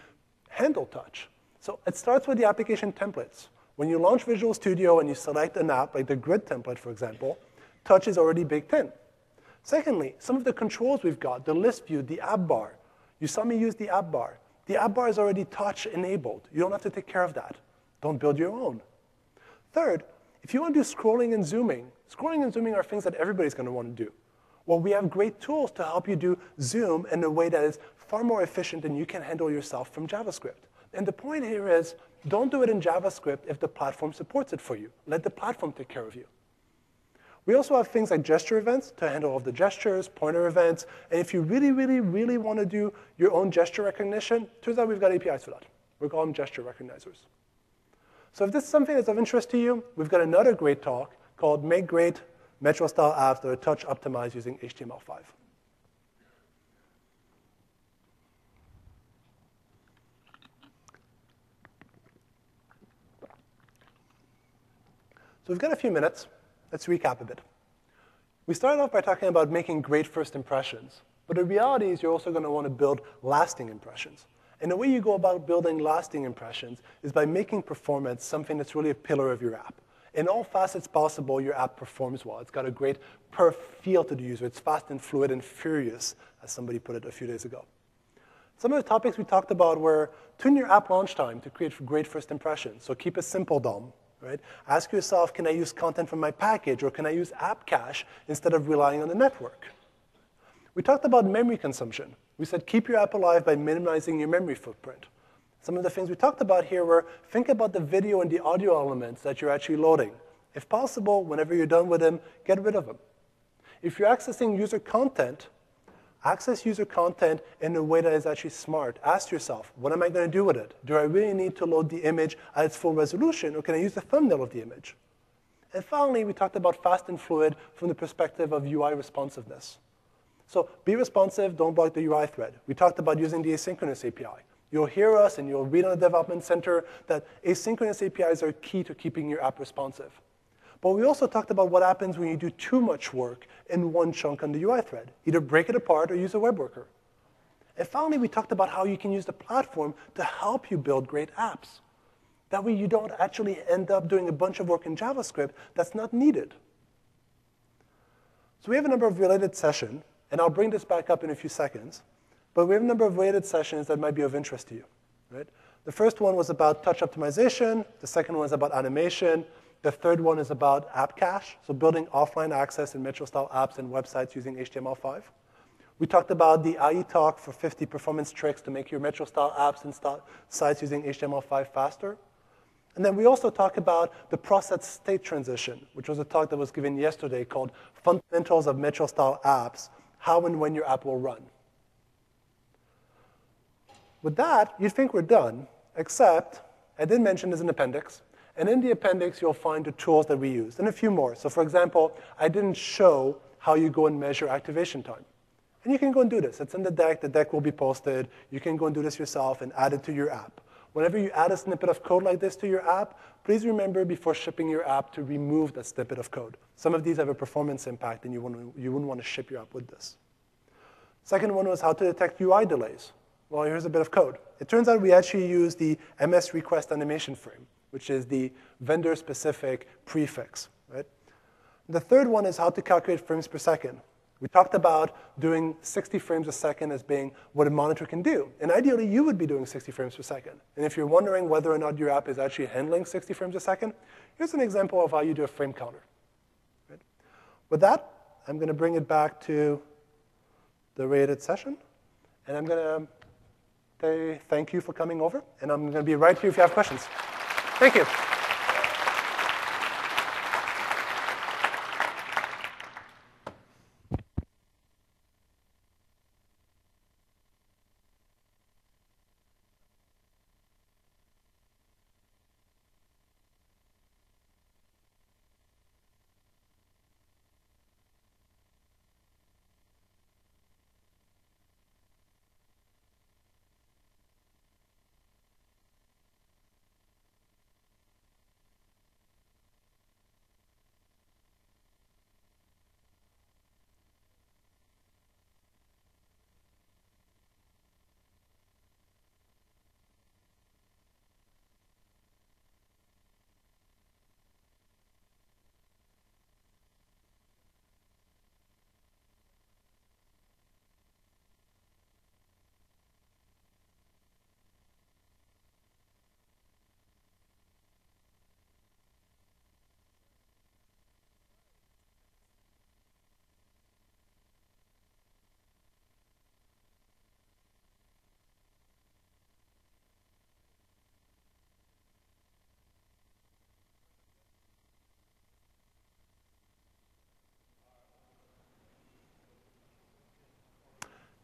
handle touch. So it starts with the application templates. When you launch Visual Studio and you select an app, like the grid template, for example, touch is already baked in. Secondly, some of the controls we've got, the list view, the app bar. You saw me use the app bar. The app bar is already touch enabled. You don't have to take care of that. Don't build your own. Third, if you want to do scrolling and zooming are things that everybody's going to want to do. Well, we have great tools to help you do zoom in a way that is far more efficient than you can handle yourself from JavaScript. And the point here is, don't do it in JavaScript if the platform supports it for you. Let the platform take care of you. We also have things like gesture events to handle all of the gestures, pointer events. And if you really, really, really want to do your own gesture recognition, turns out we've got APIs for that. We call them gesture recognizers. So if this is something that's of interest to you, we've got another great talk called Make Great Metro-Style Apps that are touch optimized using HTML5. So we've got a few minutes. Let's recap a bit. We started off by talking about making great first impressions. But the reality is you're also going to want to build lasting impressions. And the way you go about building lasting impressions is by making performance something that's really a pillar of your app. In all facets possible, your app performs well. It's got a great perf feel to the user. It's fast and fluid and furious, as somebody put it a few days ago. Some of the topics we talked about were tune your app launch time to create great first impressions. So keep it simple, DOM. Right? Ask yourself, can I use content from my package, or can I use app cache instead of relying on the network? We talked about memory consumption. We said keep your app alive by minimizing your memory footprint. Some of the things we talked about here were think about the video and the audio elements that you're actually loading. If possible, whenever you're done with them, get rid of them. If you're accessing user content, access user content in a way that is actually smart. Ask yourself, what am I going to do with it? Do I really need to load the image at its full resolution, or can I use the thumbnail of the image? And finally, we talked about fast and fluid from the perspective of UI responsiveness. So be responsive, don't block the UI thread. We talked about using the asynchronous API. You'll hear us and you'll read on the Development Center that asynchronous APIs are key to keeping your app responsive. But we also talked about what happens when you do too much work in one chunk on the UI thread. Either break it apart or use a web worker. And finally, we talked about how you can use the platform to help you build great apps. That way you don't actually end up doing a bunch of work in JavaScript that's not needed. So we have a number of related sessions, and I'll bring this back up in a few seconds. But we have a number of related sessions that might be of interest to you. Right? The first one was about touch optimization. The second one is about animation. The third one is about app cache, so building offline access in Metro-style apps and websites using HTML5. We talked about the IE talk for 50 performance tricks to make your Metro-style apps and sites using HTML5 faster. And then we also talked about the process state transition, which was a talk that was given yesterday called Fundamentals of Metro-style Apps, How and When Your App Will Run. With that, you'd think we're done, except I did mention there's an appendix. And in the appendix, you'll find the tools that we used, and a few more. So for example, I didn't show how you go and measure activation time. And you can go and do this. It's in the deck. The deck will be posted. You can go and do this yourself and add it to your app. Whenever you add a snippet of code like this to your app, please remember before shipping your app to remove that snippet of code. Some of these have a performance impact, and you wouldn't want to ship your app with this. Second one was how to detect UI delays. Well, here's a bit of code. It turns out we actually use the MS request animation frame, which is the vendor-specific prefix. Right? The third one is how to calculate frames per second. We talked about doing 60 frames a second as being what a monitor can do. And ideally, you would be doing 60 frames per second. And if you're wondering whether or not your app is actually handling 60 frames a second, here's an example of how you do a frame counter. Right? With that, I'm going to bring it back to the rated session. And I'm going to say thank you for coming over. And I'm going to be right here if you have questions. Thank you.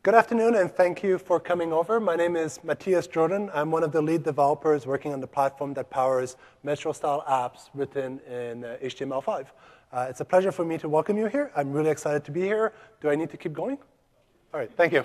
Good afternoon, and thank you for coming over. My name is Matthias Jordan. I'm one of the lead developers working on the platform that powers Metro-style apps written in HTML5. It's a pleasure for me to welcome you here. I'm really excited to be here. Do I need to keep going? All right, thank you.